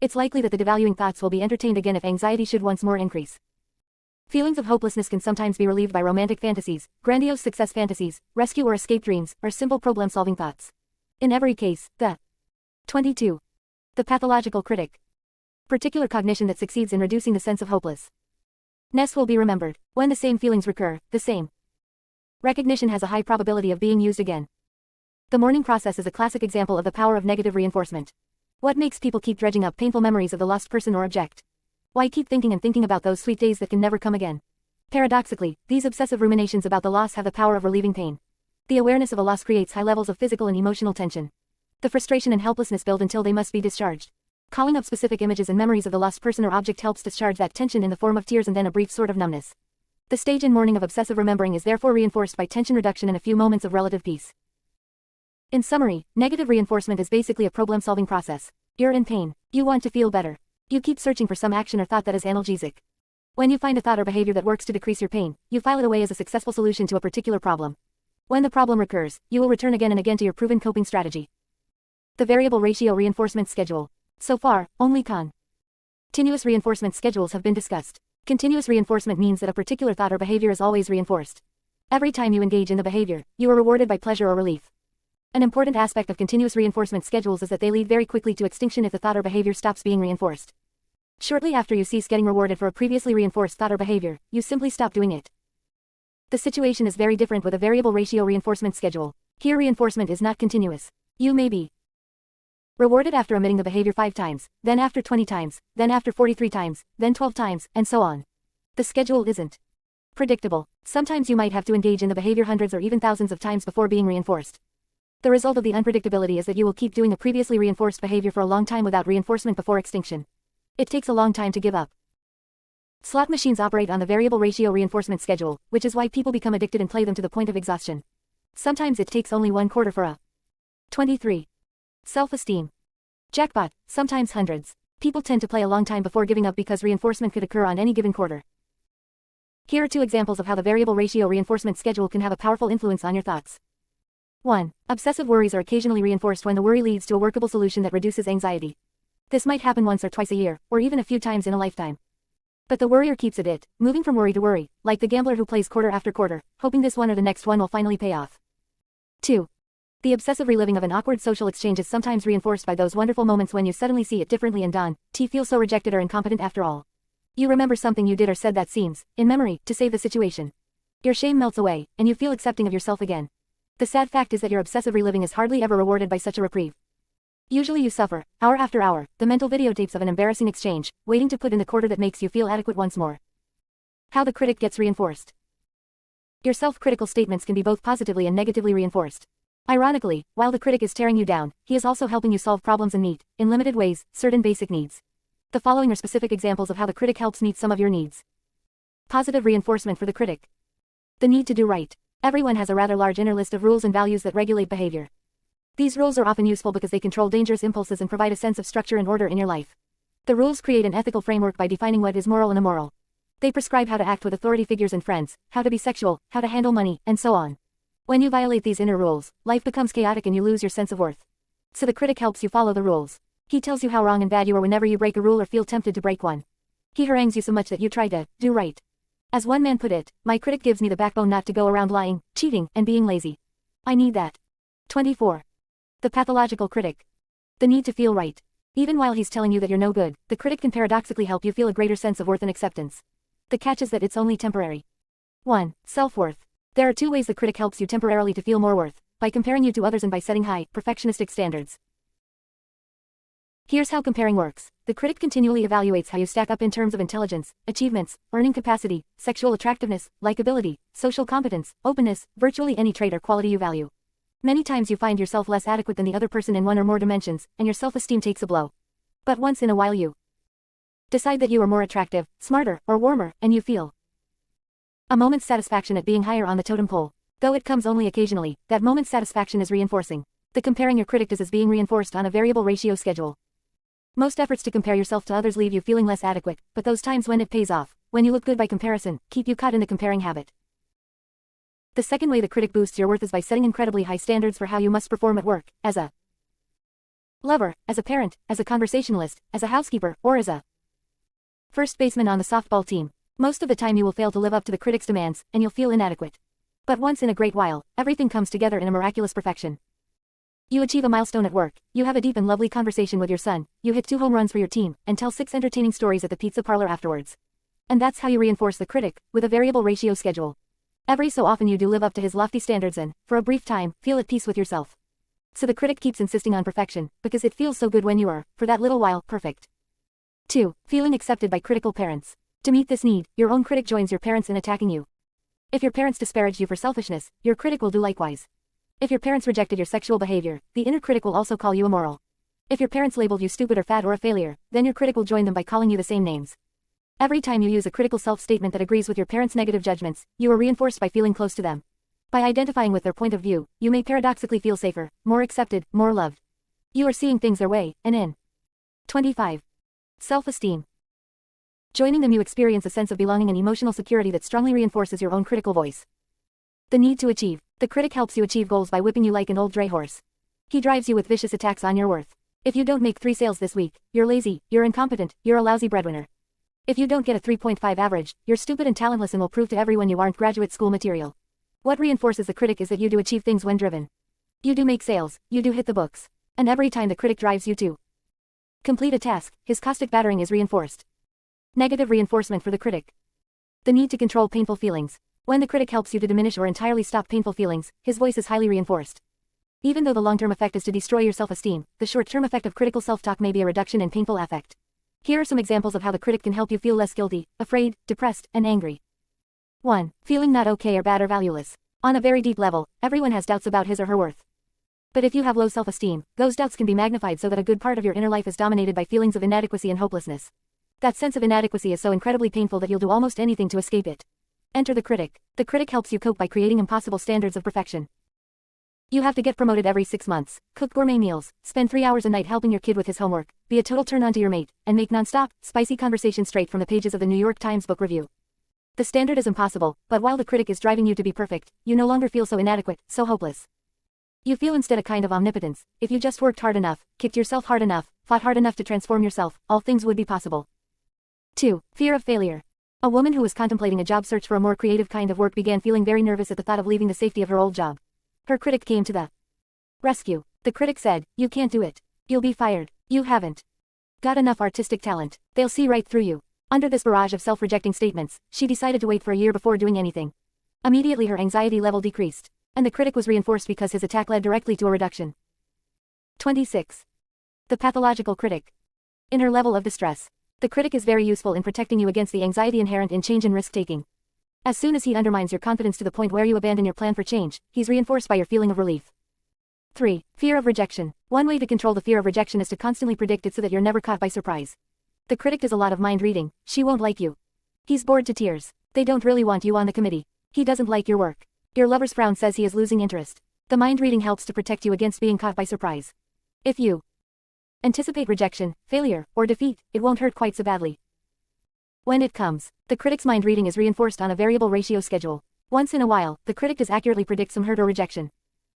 It's likely that the devaluing thoughts will be entertained again if anxiety should once more increase. Feelings of hopelessness can sometimes be relieved by romantic fantasies, grandiose success fantasies, rescue or escape dreams, or simple problem-solving thoughts. In every case, the 22. The pathological critic. Particular cognition that succeeds in reducing the sense of hopelessness will be remembered. When the same feelings recur, the same recognition has a high probability of being used again. The mourning process is a classic example of the power of negative reinforcement. What makes people keep dredging up painful memories of the lost person or object? Why keep thinking and thinking about those sweet days that can never come again? Paradoxically, these obsessive ruminations about the loss have the power of relieving pain. The awareness of a loss creates high levels of physical and emotional tension. The frustration and helplessness build until they must be discharged. Calling up specific images and memories of the lost person or object helps discharge that tension in the form of tears and then a brief sort of numbness. The stage in mourning of obsessive remembering is therefore reinforced by tension reduction and a few moments of relative peace. In summary, negative reinforcement is basically a problem-solving process. You're in pain. You want to feel better. You keep searching for some action or thought that is analgesic. When you find a thought or behavior that works to decrease your pain, you file it away as a successful solution to a particular problem. When the problem recurs, you will return again and again to your proven coping strategy. The variable ratio reinforcement schedule. So far, only continuous reinforcement schedules have been discussed. Continuous reinforcement means that a particular thought or behavior is always reinforced. Every time you engage in the behavior, you are rewarded by pleasure or relief. An important aspect of continuous reinforcement schedules is that they lead very quickly to extinction if the thought or behavior stops being reinforced. Shortly after you cease getting rewarded for a previously reinforced thought or behavior, you simply stop doing it. The situation is very different with a variable ratio reinforcement schedule. Here reinforcement is not continuous. You may be rewarded after emitting the behavior 5 times, then after 20 times, then after 43 times, then 12 times, and so on. The schedule isn't predictable. Sometimes you might have to engage in the behavior hundreds or even thousands of times before being reinforced. The result of the unpredictability is that you will keep doing a previously reinforced behavior for a long time without reinforcement before extinction. It takes a long time to give up. Slot machines operate on the variable ratio reinforcement schedule, which is why people become addicted and play them to the point of exhaustion. Sometimes it takes only 1/4 for a 23. Self-esteem jackpot, sometimes hundreds. People tend to play a long time before giving up because reinforcement could occur on any given quarter. Here are 2 examples of how the variable ratio reinforcement schedule can have a powerful influence on your thoughts. 1. Obsessive worries are occasionally reinforced when the worry leads to a workable solution that reduces anxiety. This might happen once or twice a year, or even a few times in a lifetime. But the worrier keeps at it, moving from worry to worry, like the gambler who plays quarter after quarter, hoping this one or the next one will finally pay off. 2. The obsessive reliving of an awkward social exchange is sometimes reinforced by those wonderful moments when you suddenly see it differently and feel so rejected or incompetent after all. You remember something you did or said that seems, in memory, to save the situation. Your shame melts away, and you feel accepting of yourself again. The sad fact is that your obsessive reliving is hardly ever rewarded by such a reprieve. Usually you suffer, hour after hour, the mental videotapes of an embarrassing exchange, waiting to put in the quarter that makes you feel adequate once more. How the critic gets reinforced. Your self-critical statements can be both positively and negatively reinforced. Ironically, while the critic is tearing you down, he is also helping you solve problems and meet, in limited ways, certain basic needs. The following are specific examples of how the critic helps meet some of your needs. Positive reinforcement for the critic. The need to do right. Everyone has a rather large inner list of rules and values that regulate behavior. These rules are often useful because they control dangerous impulses and provide a sense of structure and order in your life. The rules create an ethical framework by defining what is moral and immoral. They prescribe how to act with authority figures and friends, how to be sexual, how to handle money, and so on. When you violate these inner rules, life becomes chaotic and you lose your sense of worth. So the critic helps you follow the rules. He tells you how wrong and bad you are whenever you break a rule or feel tempted to break one. He harangues you so much that you try to do right. As one man put it, my critic gives me the backbone not to go around lying, cheating, and being lazy. I need that. 24. The pathological critic. The need to feel right. Even while he's telling you that you're no good, the critic can paradoxically help you feel a greater sense of worth and acceptance. The catch is that it's only temporary. 1. Self-worth. There are two ways the critic helps you temporarily to feel more worth: by comparing you to others and by setting high, perfectionistic standards. Here's how comparing works. The critic continually evaluates how you stack up in terms of intelligence, achievements, earning capacity, sexual attractiveness, likability, social competence, openness, virtually any trait or quality you value. Many times you find yourself less adequate than the other person in one or more dimensions, and your self-esteem takes a blow. But once in a while you decide that you are more attractive, smarter, or warmer, and you feel a moment's satisfaction at being higher on the totem pole. Though it comes only occasionally, that moment's satisfaction is reinforcing. The comparing your critic does is being reinforced on a variable ratio schedule. Most efforts to compare yourself to others leave you feeling less adequate, but those times when it pays off, when you look good by comparison, keep you caught in the comparing habit. The second way the critic boosts your worth is by setting incredibly high standards for how you must perform at work, as a lover, as a parent, as a conversationalist, as a housekeeper, or as a first baseman on the softball team. Most of the time you will fail to live up to the critic's demands, and you'll feel inadequate. But once in a great while, everything comes together in a miraculous perfection. You achieve a milestone at work, you have a deep and lovely conversation with your son, you hit 2 home runs for your team, and tell 6 entertaining stories at the pizza parlor afterwards. And that's how you reinforce the critic, with a variable ratio schedule. Every so often you do live up to his lofty standards and, for a brief time, feel at peace with yourself. So the critic keeps insisting on perfection, because it feels so good when you are, for that little while, perfect. 2. Feeling accepted by critical parents. To meet this need, your own critic joins your parents in attacking you. If your parents disparaged you for selfishness, your critic will do likewise. If your parents rejected your sexual behavior, the inner critic will also call you immoral. If your parents labeled you stupid or fat or a failure, then your critic will join them by calling you the same names. Every time you use a critical self-statement that agrees with your parents' negative judgments, you are reinforced by feeling close to them. By identifying with their point of view, you may paradoxically feel safer, more accepted, more loved. You are seeing things their way, and in 25. Self-esteem. Joining them you experience a sense of belonging and emotional security that strongly reinforces your own critical voice. The need to achieve. The critic helps you achieve goals by whipping you like an old dray horse. He drives you with vicious attacks on your worth. If you don't make 3 sales this week, you're lazy, you're incompetent, you're a lousy breadwinner. If you don't get a 3.5 average, you're stupid and talentless and will prove to everyone you aren't graduate school material. What reinforces the critic is that you do achieve things when driven. You do make sales, you do hit the books. And every time the critic drives you to complete a task, his caustic battering is reinforced. Negative reinforcement for the critic. The need to control painful feelings. When the critic helps you to diminish or entirely stop painful feelings, his voice is highly reinforced. Even though the long-term effect is to destroy your self-esteem, the short-term effect of critical self-talk may be a reduction in painful affect. Here are some examples of how the critic can help you feel less guilty, afraid, depressed, and angry. 1. Feeling not okay or bad or valueless. On a very deep level, everyone has doubts about his or her worth. But if you have low self-esteem, those doubts can be magnified so that a good part of your inner life is dominated by feelings of inadequacy and hopelessness. That sense of inadequacy is so incredibly painful that you'll do almost anything to escape it. Enter the critic. The critic helps you cope by creating impossible standards of perfection. You have to get promoted every 6 months, cook gourmet meals, spend 3 hours a night helping your kid with his homework, be a total turn-on to your mate, and make non-stop, spicy conversation straight from the pages of the New York Times book review. The standard is impossible, but while the critic is driving you to be perfect, you no longer feel so inadequate, so hopeless. You feel instead a kind of omnipotence. If you just worked hard enough, kicked yourself hard enough, fought hard enough to transform yourself, all things would be possible. 2. Fear of failure. A woman who was contemplating a job search for a more creative kind of work began feeling very nervous at the thought of leaving the safety of her old job. Her critic came to the rescue. The critic said, "You can't do it. You'll be fired. You haven't got enough artistic talent. They'll see right through you." Under this barrage of self-rejecting statements, she decided to wait for a year before doing anything. Immediately her anxiety level decreased, and the critic was reinforced because his attack led directly to a reduction. 26. The pathological critic. In her level of distress, the critic is very useful in protecting you against the anxiety inherent in change and risk-taking. As soon as he undermines your confidence to the point where you abandon your plan for change, he's reinforced by your feeling of relief. 3. Fear of rejection. One way to control the fear of rejection is to constantly predict it so that you're never caught by surprise. The critic does a lot of mind reading. She won't like you. He's bored to tears. They don't really want you on the committee. He doesn't like your work. Your lover's frown says he is losing interest. The mind reading helps to protect you against being caught by surprise. If you anticipate rejection, failure, or defeat, it won't hurt quite so badly. When it comes, the critic's mind reading is reinforced on a variable ratio schedule. Once in a while, the critic does accurately predict some hurt or rejection.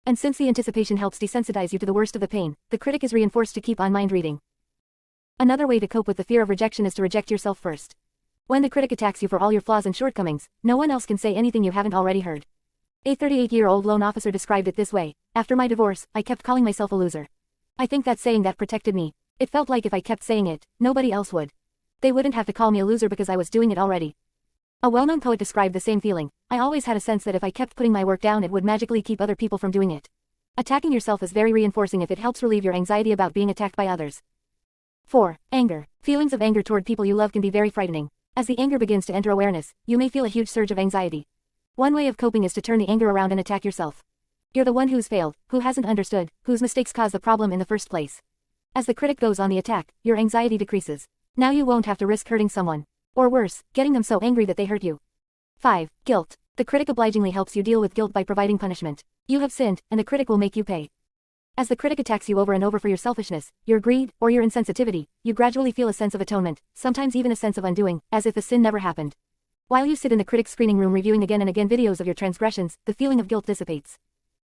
And since the anticipation helps desensitize you to the worst of the pain, the critic is reinforced to keep on mind reading. Another way to cope with the fear of rejection is to reject yourself first. When the critic attacks you for all your flaws and shortcomings, no one else can say anything you haven't already heard. A 38-year-old loan officer described it this way: "After my divorce, I kept calling myself a loser. I think that saying that protected me. It felt like if I kept saying it, nobody else would. They wouldn't have to call me a loser because I was doing it already." A well-known poet described the same feeling: "I always had a sense that if I kept putting my work down it would magically keep other people from doing it." Attacking yourself is very reinforcing if it helps relieve your anxiety about being attacked by others. 4. Anger. Feelings of anger toward people you love can be very frightening. As the anger begins to enter awareness, you may feel a huge surge of anxiety. One way of coping is to turn the anger around and attack yourself. You're the one who's failed, who hasn't understood, whose mistakes caused the problem in the first place. As the critic goes on the attack, your anxiety decreases. Now you won't have to risk hurting someone. Or worse, getting them so angry that they hurt you. 5. Guilt. The critic obligingly helps you deal with guilt by providing punishment. You have sinned, and the critic will make you pay. As the critic attacks you over and over for your selfishness, your greed, or your insensitivity, you gradually feel a sense of atonement, sometimes even a sense of undoing, as if the sin never happened. While you sit in the critic's screening room reviewing again and again videos of your transgressions, the feeling of guilt dissipates.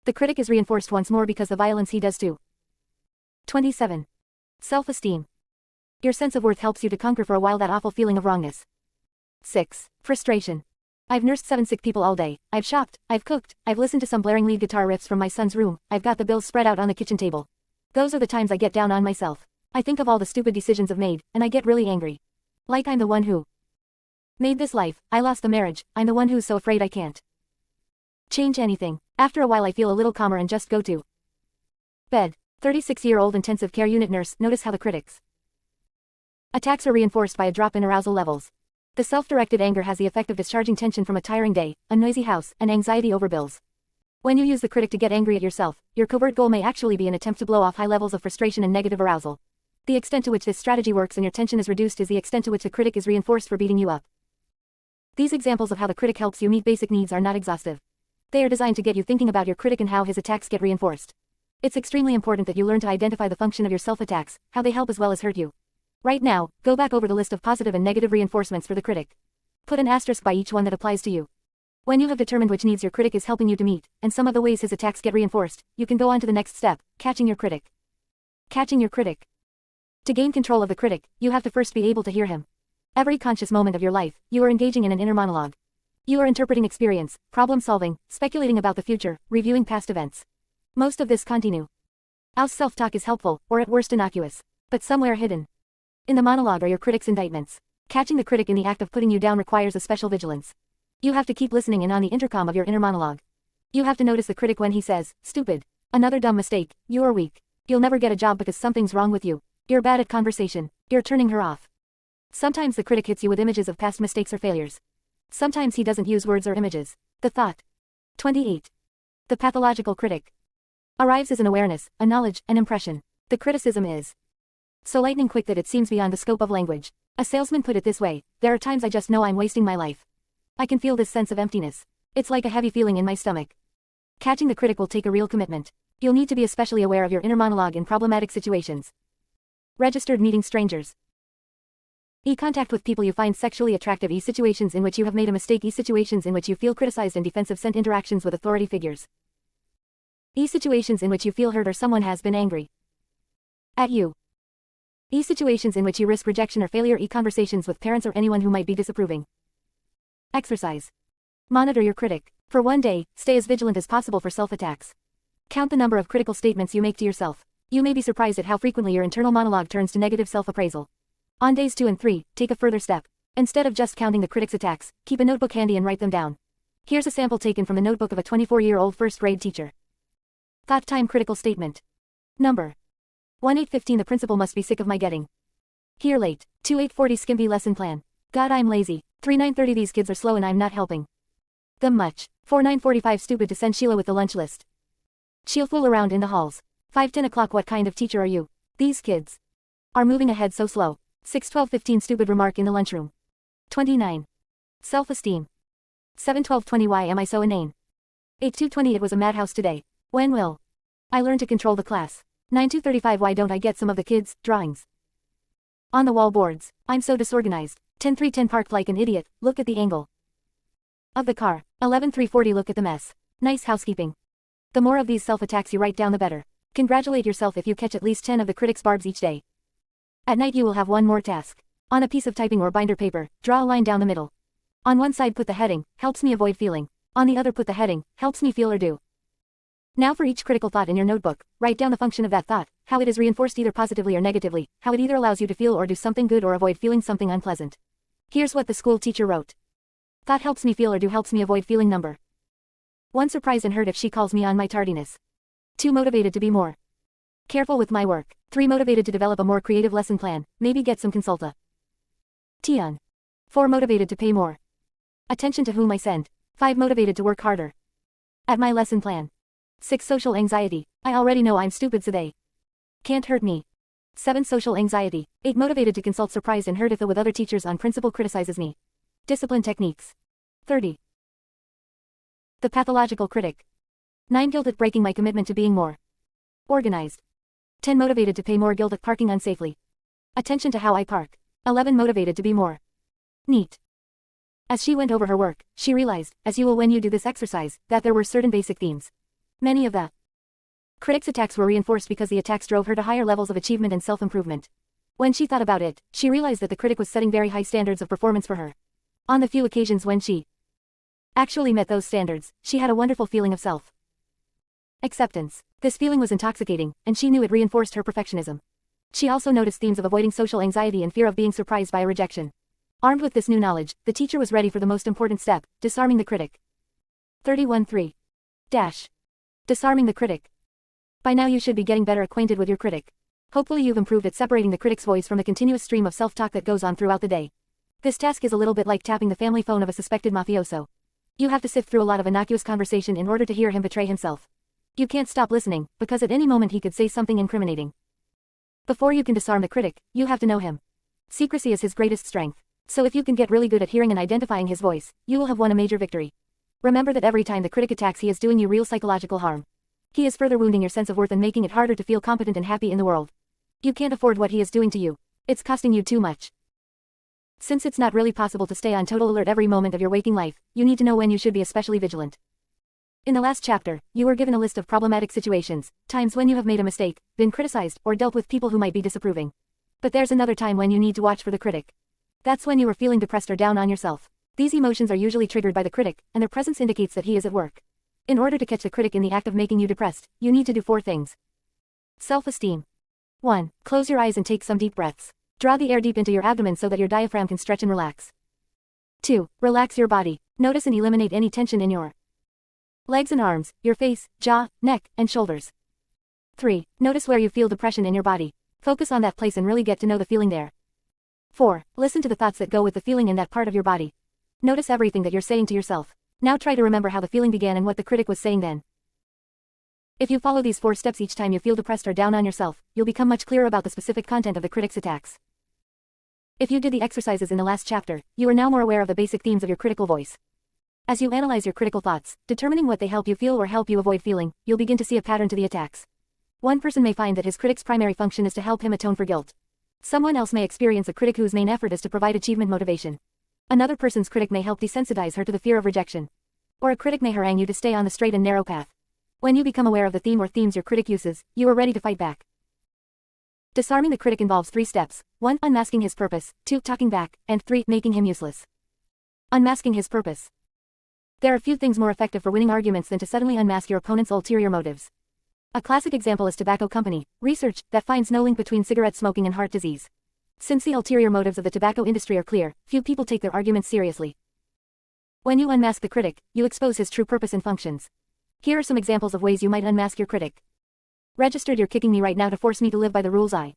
The critic is reinforced once more because the violence he does too. 27. Self-esteem. Your sense of worth helps you to conquer for a while that awful feeling of wrongness. 6. Frustration. I've nursed 7 sick people all day, I've shopped, I've cooked, I've listened to some blaring lead guitar riffs from my son's room, I've got the bills spread out on the kitchen table. Those are the times I get down on myself. I think of all the stupid decisions I've made, and I get really angry. Like I'm the one who made this life, I lost the marriage, I'm the one who's so afraid I can't change anything. After a while I feel a little calmer and just go to bed. 36-year-old intensive care unit nurse. Notice how the critics' attacks are reinforced by a drop in arousal levels. The self-directed anger has the effect of discharging tension from a tiring day, a noisy house, and anxiety over bills. When you use the critic to get angry at yourself, your covert goal may actually be an attempt to blow off high levels of frustration and negative arousal. The extent to which this strategy works and your tension is reduced is the extent to which the critic is reinforced for beating you up. These examples of how the critic helps you meet basic needs are not exhaustive. They are designed to get you thinking about your critic and how his attacks get reinforced. It's extremely important that you learn to identify the function of your self-attacks, how they help as well as hurt you. Right now, go back over the list of positive and negative reinforcements for the critic. Put an asterisk by each one that applies to you. When you have determined which needs your critic is helping you to meet, and some of the ways his attacks get reinforced, you can go on to the next step: catching your critic. Catching your critic. To gain control of the critic, you have to first be able to hear him. Every conscious moment of your life, you are engaging in an inner monologue. You are interpreting experience, problem-solving, speculating about the future, reviewing past events. Most of this continue. Our self-talk is helpful, or at worst innocuous, but somewhere hidden in the monologue are your critic's indictments. Catching the critic in the act of putting you down requires a special vigilance. You have to keep listening in on the intercom of your inner monologue. You have to notice the critic when he says, "Stupid. Another dumb mistake. You're weak. You'll never get a job because something's wrong with you. You're bad at conversation. You're turning her off." Sometimes the critic hits you with images of past mistakes or failures. Sometimes he doesn't use words or images. The thought. 28. The pathological critic arrives as an awareness, a knowledge, an impression. The criticism is so lightning quick that it seems beyond the scope of language. A salesman put it this way: "There are times I just know I'm wasting my life. I can feel this sense of emptiness. It's like a heavy feeling in my stomach." Catching the critic will take a real commitment. You'll need to be especially aware of your inner monologue in problematic situations. Registered meeting strangers. E-contact with people you find sexually attractive. E-situations in which you have made a mistake. E-situations in which you feel criticized and defensive. Sent interactions with authority figures. E-situations in which you feel hurt or someone has been angry at you. E-situations in which you risk rejection or failure. E-conversations with parents or anyone who might be disapproving. Exercise. Monitor your critic. For one day, stay as vigilant as possible for self-attacks. Count the number of critical statements you make to yourself. You may be surprised at how frequently your internal monologue turns to negative self-appraisal. On days 2 and 3, take a further step. Instead of just counting the critic's attacks, keep a notebook handy and write them down. Here's a sample taken from the notebook of a 24-year-old first-grade teacher. Thought time critical statement. Number 1815. The principal must be sick of my getting here late. 2840. Skimpy lesson plan. God, I'm lazy. 3930. These kids are slow and I'm not helping them much. 4945. Stupid to send Sheila with the lunch list. She'll fool around in the halls. 5:10 o'clock. What kind of teacher are you? These kids are moving ahead so slow. 6:12:15. Stupid remark in the lunchroom. 29. Self-esteem. 7:12:20. Why am I so inane? 8:2:20. It was a madhouse today. When will I learn to control the class? 9 to 35. Why don't I get some of the kids' drawings on the wall boards? I'm so disorganized. 10:310 parked like an idiot, look at the angle of the car. 11:340 look at the mess. Nice housekeeping. The more of these self-attacks you write down the better. Congratulate yourself if you catch at least 10 of the critic's barbs each day. At night you will have one more task. On a piece of typing or binder paper, draw a line down the middle. On one side put the heading, helps me avoid feeling. On the other put the heading, helps me feel or do. Now for each critical thought in your notebook, write down the function of that thought, how it is reinforced either positively or negatively, how it either allows you to feel or do something good or avoid feeling something unpleasant. Here's what the school teacher wrote. Thought helps me feel or do helps me avoid feeling number 1 surprised and hurt if she calls me on my tardiness. 2 motivated to be more careful with my work. 3 motivated to develop a more creative lesson plan, maybe get some consulta tion. 4 motivated to pay more attention to whom I send. 5 motivated to work harder at my lesson plan. 6 social anxiety. I already know I'm stupid so they can't hurt me. 7 social anxiety. 8 motivated to consult surprised and hurt if the with other teachers on principal criticizes me. Discipline techniques. 30. The pathological critic. 9 guilt at breaking my commitment to being more organized. 10 motivated to pay more guilt at parking unsafely. Attention to how I park. 11 motivated to be more neat. As she went over her work, she realized, as you will when you do this exercise, that there were certain basic themes. Many of the critic's attacks were reinforced because the attacks drove her to higher levels of achievement and self-improvement. When she thought about it, she realized that the critic was setting very high standards of performance for her. On the few occasions when she actually met those standards, she had a wonderful feeling of self-acceptance. This feeling was intoxicating, and she knew it reinforced her perfectionism. She also noticed themes of avoiding social anxiety and fear of being surprised by a rejection. Armed with this new knowledge, the teacher was ready for the most important step, disarming the critic. 31.3. Disarming the critic. By now you should be getting better acquainted with your critic. Hopefully you've improved at separating the critic's voice from the continuous stream of self-talk that goes on throughout the day. This task is a little bit like tapping the family phone of a suspected mafioso. You have to sift through a lot of innocuous conversation in order to hear him betray himself. You can't stop listening, because at any moment he could say something incriminating. Before you can disarm the critic, you have to know him. Secrecy is his greatest strength. So if you can get really good at hearing and identifying his voice, you will have won a major victory. Remember that every time the critic attacks he is doing you real psychological harm. He is further wounding your sense of worth and making it harder to feel competent and happy in the world. You can't afford what he is doing to you. It's costing you too much. Since it's not really possible to stay on total alert every moment of your waking life, you need to know when you should be especially vigilant. In the last chapter, you were given a list of problematic situations, times when you have made a mistake, been criticized, or dealt with people who might be disapproving. But there's another time when you need to watch for the critic. That's when you are feeling depressed or down on yourself. These emotions are usually triggered by the critic, and their presence indicates that he is at work. In order to catch the critic in the act of making you depressed, you need to do 4 things. Self-esteem. 1. Close your eyes and take some deep breaths. Draw the air deep into your abdomen so that your diaphragm can stretch and relax. 2. Relax your body. Notice and eliminate any tension in your legs and arms, your face, jaw, neck, and shoulders. 3. Notice where you feel depression in your body. Focus on that place and really get to know the feeling there. 4. Listen to the thoughts that go with the feeling in that part of your body. Notice everything that you're saying to yourself. Now try to remember how the feeling began and what the critic was saying then. If you follow these 4 steps each time you feel depressed or down on yourself, you'll become much clearer about the specific content of the critic's attacks. If you did the exercises in the last chapter, you are now more aware of the basic themes of your critical voice. As you analyze your critical thoughts, determining what they help you feel or help you avoid feeling, you'll begin to see a pattern to the attacks. One person may find that his critic's primary function is to help him atone for guilt. Someone else may experience a critic whose main effort is to provide achievement motivation. Another person's critic may help desensitize her to the fear of rejection. Or a critic may harangue you to stay on the straight and narrow path. When you become aware of the theme or themes your critic uses, you are ready to fight back. Disarming the critic involves 3 steps. 1. Unmasking his purpose. 2. Talking back. And 3. Making him useless. Unmasking his purpose. There are few things more effective for winning arguments than to suddenly unmask your opponent's ulterior motives. A classic example is tobacco company research that finds no link between cigarette smoking and heart disease. Since the ulterior motives of the tobacco industry are clear, few people take their arguments seriously. When you unmask the critic, you expose his true purpose and functions. Here are some examples of ways you might unmask your critic. Registered, you're kicking me right now to force me to live by the rules I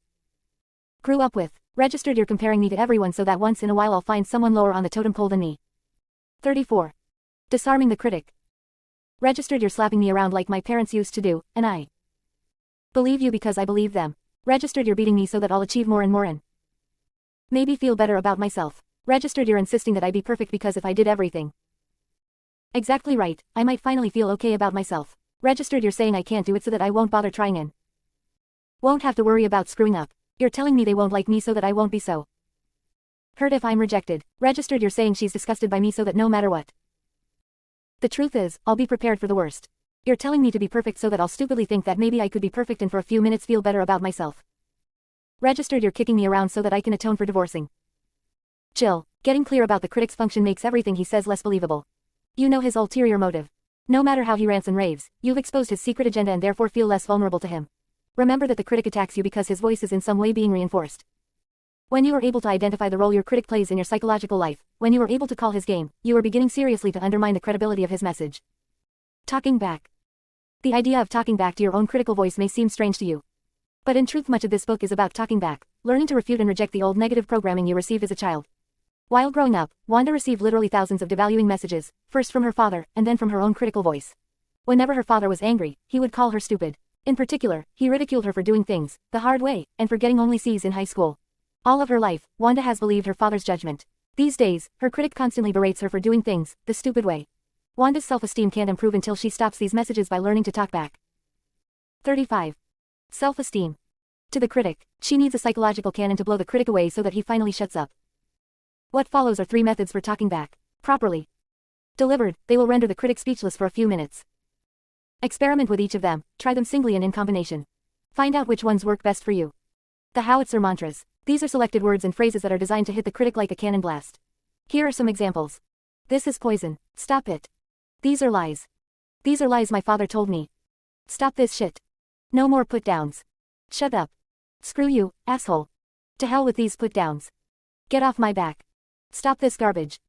grew up with. Registered, you're comparing me to everyone so that once in a while I'll find someone lower on the totem pole than me. 34. Disarming the critic. Registered, you're slapping me around like my parents used to do, and I believe you because I believe them. Registered, you're beating me so that I'll achieve more and more and maybe feel better about myself. Registered, you're insisting that I be perfect because if I did everything exactly right, I might finally feel okay about myself. Registered, you're saying I can't do it so that I won't bother trying and won't have to worry about screwing up. You're telling me they won't like me so that I won't be so hurt if I'm rejected. Registered, you're saying she's disgusted by me so that no matter what. The truth is, I'll be prepared for the worst. You're telling me to be perfect so that I'll stupidly think that maybe I could be perfect and for a few minutes feel better about myself. Registered, you're kicking me around so that I can atone for divorcing Jill. Getting clear about the critic's function makes everything he says less believable. You know his ulterior motive. No matter how he rants and raves, you've exposed his secret agenda and therefore feel less vulnerable to him. Remember that the critic attacks you because his voice is in some way being reinforced. When you are able to identify the role your critic plays in your psychological life, when you are able to call his game, you are beginning seriously to undermine the credibility of his message. Talking back. The idea of talking back to your own critical voice may seem strange to you. But in truth, much of this book is about talking back, learning to refute and reject the old negative programming you received as a child. While growing up, Wanda received literally thousands of devaluing messages, first from her father, and then from her own critical voice. Whenever her father was angry, he would call her stupid. In particular, he ridiculed her for doing things the hard way, and for getting only C's in high school. All of her life, Wanda has believed her father's judgment. These days, her critic constantly berates her for doing things the stupid way. Wanda's self-esteem can't improve until she stops these messages by learning to talk back. 35. Self-esteem. To the critic, she needs a psychological cannon to blow the critic away so that he finally shuts up. What follows are 3 methods for talking back. Properly delivered, they will render the critic speechless for a few minutes. Experiment with each of them, try them singly and in combination. Find out which ones work best for you. The howitzer mantras. These are selected words and phrases that are designed to hit the critic like a cannon blast. Here are some examples. This is poison. Stop it. These are lies. These are lies my father told me. Stop this shit. No more put-downs. Shut up. Screw you, asshole. To hell with these put-downs. Get off my back. Stop this garbage.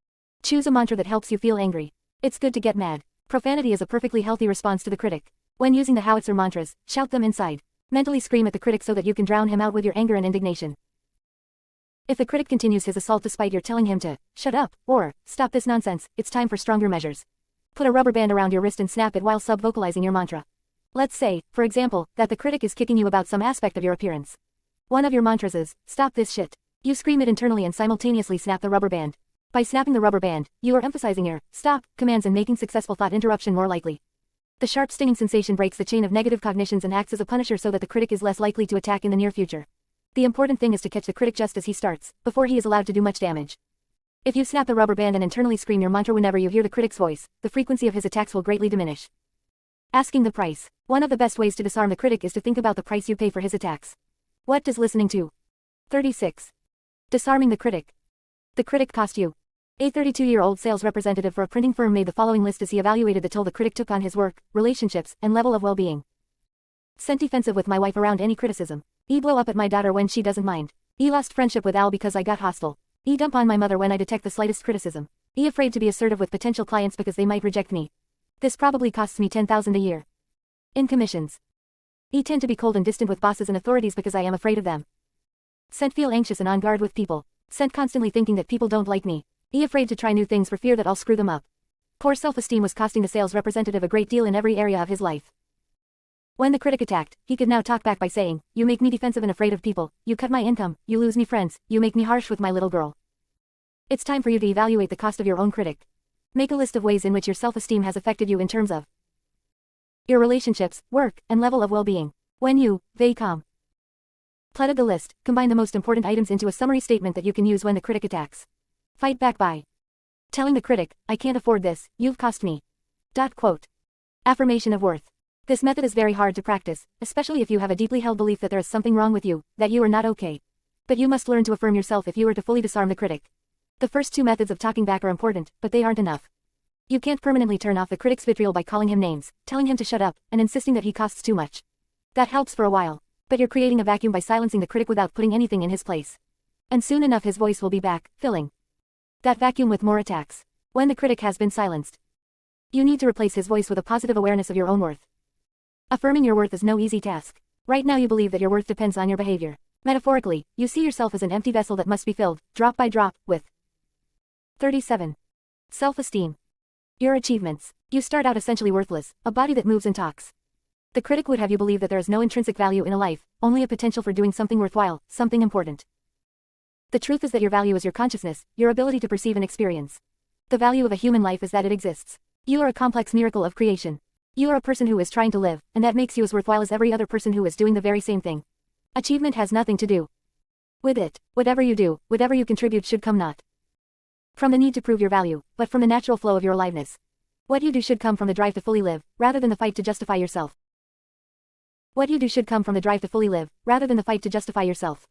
Choose a mantra that helps you feel angry. It's good to get mad. Profanity is a perfectly healthy response to the critic. When using the howitzer mantras, shout them inside. Mentally scream at the critic so that you can drown him out with your anger and indignation. If the critic continues his assault despite your telling him to shut up or stop this nonsense, it's time for stronger measures. Put a rubber band around your wrist and snap it while sub-vocalizing your mantra. Let's say, for example, that the critic is kicking you about some aspect of your appearance. One of your mantras is, stop this shit. You scream it internally and simultaneously snap the rubber band. By snapping the rubber band, you are emphasizing your stop commands and making successful thought interruption more likely. The sharp stinging sensation breaks the chain of negative cognitions and acts as a punisher so that the critic is less likely to attack in the near future. The important thing is to catch the critic just as he starts, before he is allowed to do much damage. If you snap the rubber band and internally scream your mantra whenever you hear the critic's voice, the frequency of his attacks will greatly diminish. Asking the price. One of the best ways to disarm the critic is to think about the price you pay for his attacks. What does listening to 36. Disarming the critic. The critic cost you. A 32-year-old sales representative for a printing firm made the following list as he evaluated the toll the critic took on his work, relationships, and level of well-being. Sent defensive with my wife around any criticism. E blow up at my daughter when she doesn't mind. E lost friendship with Al because I got hostile. E dump on my mother when I detect the slightest criticism. E afraid to be assertive with potential clients because they might reject me. This probably costs me $10,000 a year. In commissions. E tend to be cold and distant with bosses and authorities because I am afraid of them. Sent feel anxious and on guard with people. Sent constantly thinking that people don't like me. E afraid to try new things for fear that I'll screw them up. Poor self-esteem was costing the sales representative a great deal in every area of his life. When the critic attacked, he could now talk back by saying, you make me defensive and afraid of people, you cut my income, you lose me friends, you make me harsh with my little girl. It's time for you to evaluate the cost of your own critic. Make a list of ways in which your self-esteem has affected you in terms of your relationships, work, and level of well-being. When you, they come. Pleaded the list, combine the most important items into a summary statement that you can use when the critic attacks. Fight back by telling the critic, I can't afford this, you've cost me. Quote. Affirmation of worth. This method is very hard to practice, especially if you have a deeply held belief that there is something wrong with you, that you are not okay. But you must learn to affirm yourself if you are to fully disarm the critic. The first 2 methods of talking back are important, but they aren't enough. You can't permanently turn off the critic's vitriol by calling him names, telling him to shut up, and insisting that he costs too much. That helps for a while. But you're creating a vacuum by silencing the critic without putting anything in his place. And soon enough his voice will be back, filling that vacuum with more attacks. When the critic has been silenced, you need to replace his voice with a positive awareness of your own worth. Affirming your worth is no easy task. Right now you believe that your worth depends on your behavior. Metaphorically, you see yourself as an empty vessel that must be filled, drop by drop, with 37. Self-esteem. Your achievements. You start out essentially worthless, a body that moves and talks. The critic would have you believe that there is no intrinsic value in a life, only a potential for doing something worthwhile, something important. The truth is that your value is your consciousness, your ability to perceive and experience. The value of a human life is that it exists. You are a complex miracle of creation. You are a person who is trying to live, and that makes you as worthwhile as every other person who is doing the very same thing. Achievement has nothing to do with it. Whatever you do, whatever you contribute should come not from the need to prove your value, but from the natural flow of your aliveness. What you do should come from the drive to fully live, rather than the fight to justify yourself. What you do should come from the drive to fully live, rather than the fight to justify yourself.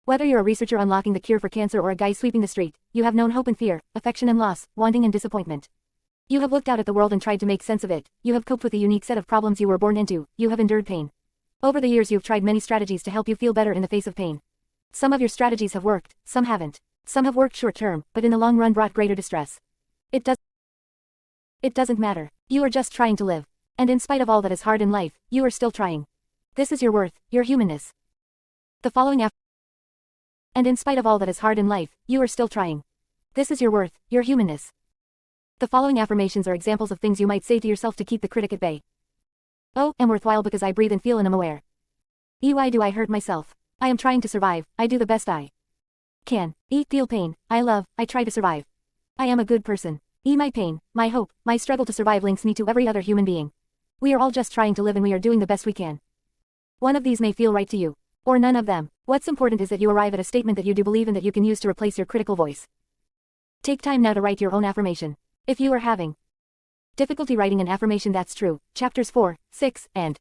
Whether you're a researcher unlocking the cure for cancer or a guy sweeping the street, you have known hope and fear, affection and loss, wanting and disappointment. You have looked out at the world and tried to make sense of it. You have coped with the unique set of problems you were born into. You have endured pain. Over the years you've tried many strategies to help you feel better in the face of pain. Some of your strategies have worked, some haven't. Some have worked short term, but in the long run brought greater distress. It doesn't matter. You are just trying to live. And in spite of all that is hard in life, you are still trying. This is your worth, your humanness. And in spite of all that is hard in life, you are still trying. This is your worth, your humanness. The following affirmations are examples of things you might say to yourself to keep the critic at bay. Oh, I'm worthwhile because I breathe and feel and am aware. Why do I hurt myself? I am trying to survive, I do the best I can. Feel pain, I love, I try to survive. I am a good person. My pain, my hope, my struggle to survive links me to every other human being. We are all just trying to live and we are doing the best we can. One of these may feel right to you. Or none of them. What's important is that you arrive at a statement that you do believe and that you can use to replace your critical voice. Take time now to write your own affirmation. If you are having difficulty writing an affirmation that's true, chapters 4, 6, and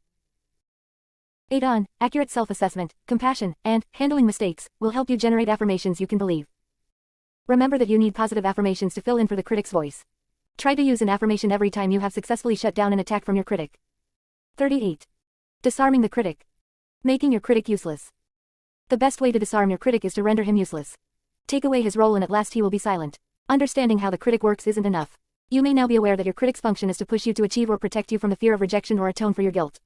8 on accurate self-assessment, compassion, and handling mistakes will help you generate affirmations you can believe. Remember that you need positive affirmations to fill in for the critic's voice. Try to use an affirmation every time you have successfully shut down an attack from your critic. 38. Disarming the critic. Making your critic useless. The best way to disarm your critic is to render him useless. Take away his role and at last he will be silent. Understanding how the critic works isn't enough. You may now be aware that your critic's function is to push you to achieve or protect you from the fear of rejection or atone for your guilt.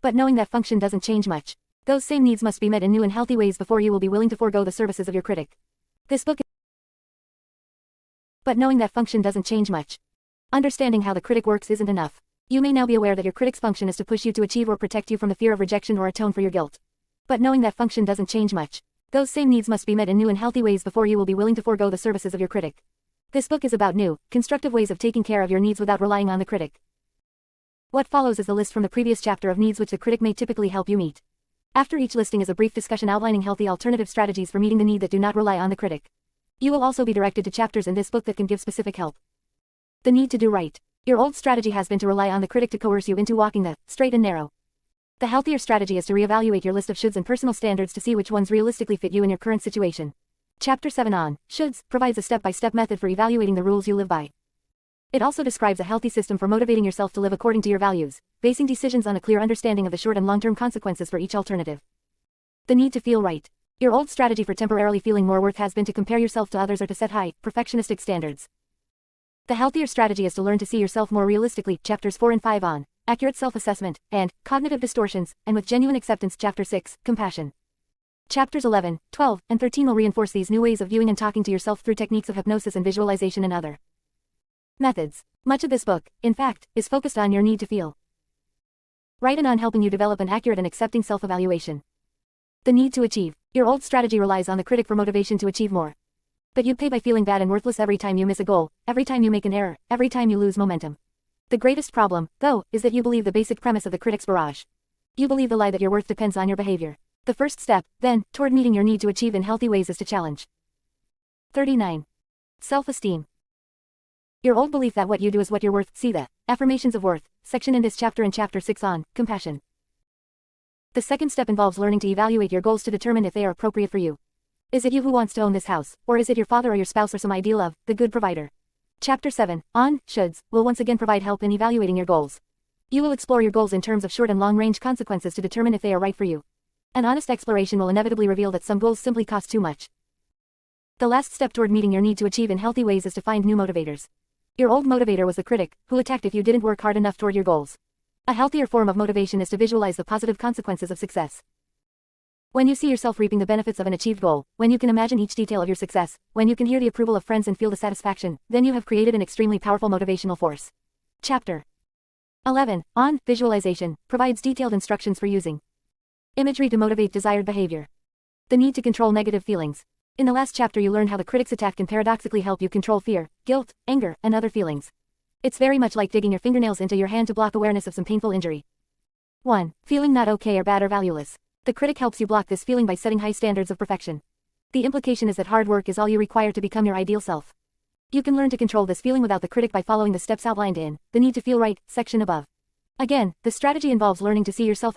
But knowing that function doesn't change much. Those same needs must be met in new and healthy ways before you will be willing to forego the services of your critic. But knowing that function doesn't change much. Understanding how the critic works isn't enough. You may now be aware that your critic's function is to push you to achieve or protect you from the fear of rejection or atone for your guilt. But knowing that function doesn't change much. Those same needs must be met in new and healthy ways before you will be willing to forego the services of your critic. This book is about new, constructive ways of taking care of your needs without relying on the critic. What follows is the list from the previous chapter of needs which the critic may typically help you meet. After each listing is a brief discussion outlining healthy alternative strategies for meeting the need that do not rely on the critic. You will also be directed to chapters in this book that can give specific help. The need to do right. Your old strategy has been to rely on the critic to coerce you into walking the straight and narrow. The healthier strategy is to reevaluate your list of shoulds and personal standards to see which ones realistically fit you in your current situation. Chapter 7 on shoulds provides a step-by-step method for evaluating the rules you live by. It also describes a healthy system for motivating yourself to live according to your values, basing decisions on a clear understanding of the short and long-term consequences for each alternative. The need to feel right. Your old strategy for temporarily feeling more worth has been to compare yourself to others or to set high, perfectionistic standards. The healthier strategy is to learn to see yourself more realistically, chapters 4 and 5 on accurate self-assessment, and cognitive distortions, and with genuine acceptance, chapter 6, compassion. Chapters 11, 12, and 13 will reinforce these new ways of viewing and talking to yourself through techniques of hypnosis and visualization and other methods. Much of this book, in fact, is focused on your need to feel right and on helping you develop an accurate and accepting self-evaluation. The need to achieve. Your old strategy relies on the critic for motivation to achieve more. But you pay by feeling bad and worthless every time you miss a goal, every time you make an error, every time you lose momentum. The greatest problem, though, is that you believe the basic premise of the critic's barrage. You believe the lie that your worth depends on your behavior. The first step, then, toward meeting your need to achieve in healthy ways is to challenge. 39. Self-esteem. Your old belief that what you do is what you're worth. See the Affirmations of Worth section in this chapter and chapter 6 on compassion. The second step involves learning to evaluate your goals to determine if they are appropriate for you. Is it you who wants to own this house, or is it your father or your spouse or some ideal of the good provider? Chapter 7, on shoulds, will once again provide help in evaluating your goals. You will explore your goals in terms of short and long-range consequences to determine if they are right for you. An honest exploration will inevitably reveal that some goals simply cost too much. The last step toward meeting your need to achieve in healthy ways is to find new motivators. Your old motivator was the critic, who attacked if you didn't work hard enough toward your goals. A healthier form of motivation is to visualize the positive consequences of success. When you see yourself reaping the benefits of an achieved goal, when you can imagine each detail of your success, when you can hear the approval of friends and feel the satisfaction, then you have created an extremely powerful motivational force. Chapter 11, on visualization, provides detailed instructions for using imagery to motivate desired behavior. The need to control negative feelings. In the last chapter you learned how the critic's attack can paradoxically help you control fear, guilt, anger, and other feelings. It's very much like digging your fingernails into your hand to block awareness of some painful injury. 1. Feeling not okay or bad or valueless. The critic helps you block this feeling by setting high standards of perfection. The implication is that hard work is all you require to become your ideal self. You can learn to control this feeling without the critic by following the steps outlined in The Need to Feel Right section above. Again, the strategy involves learning to see yourself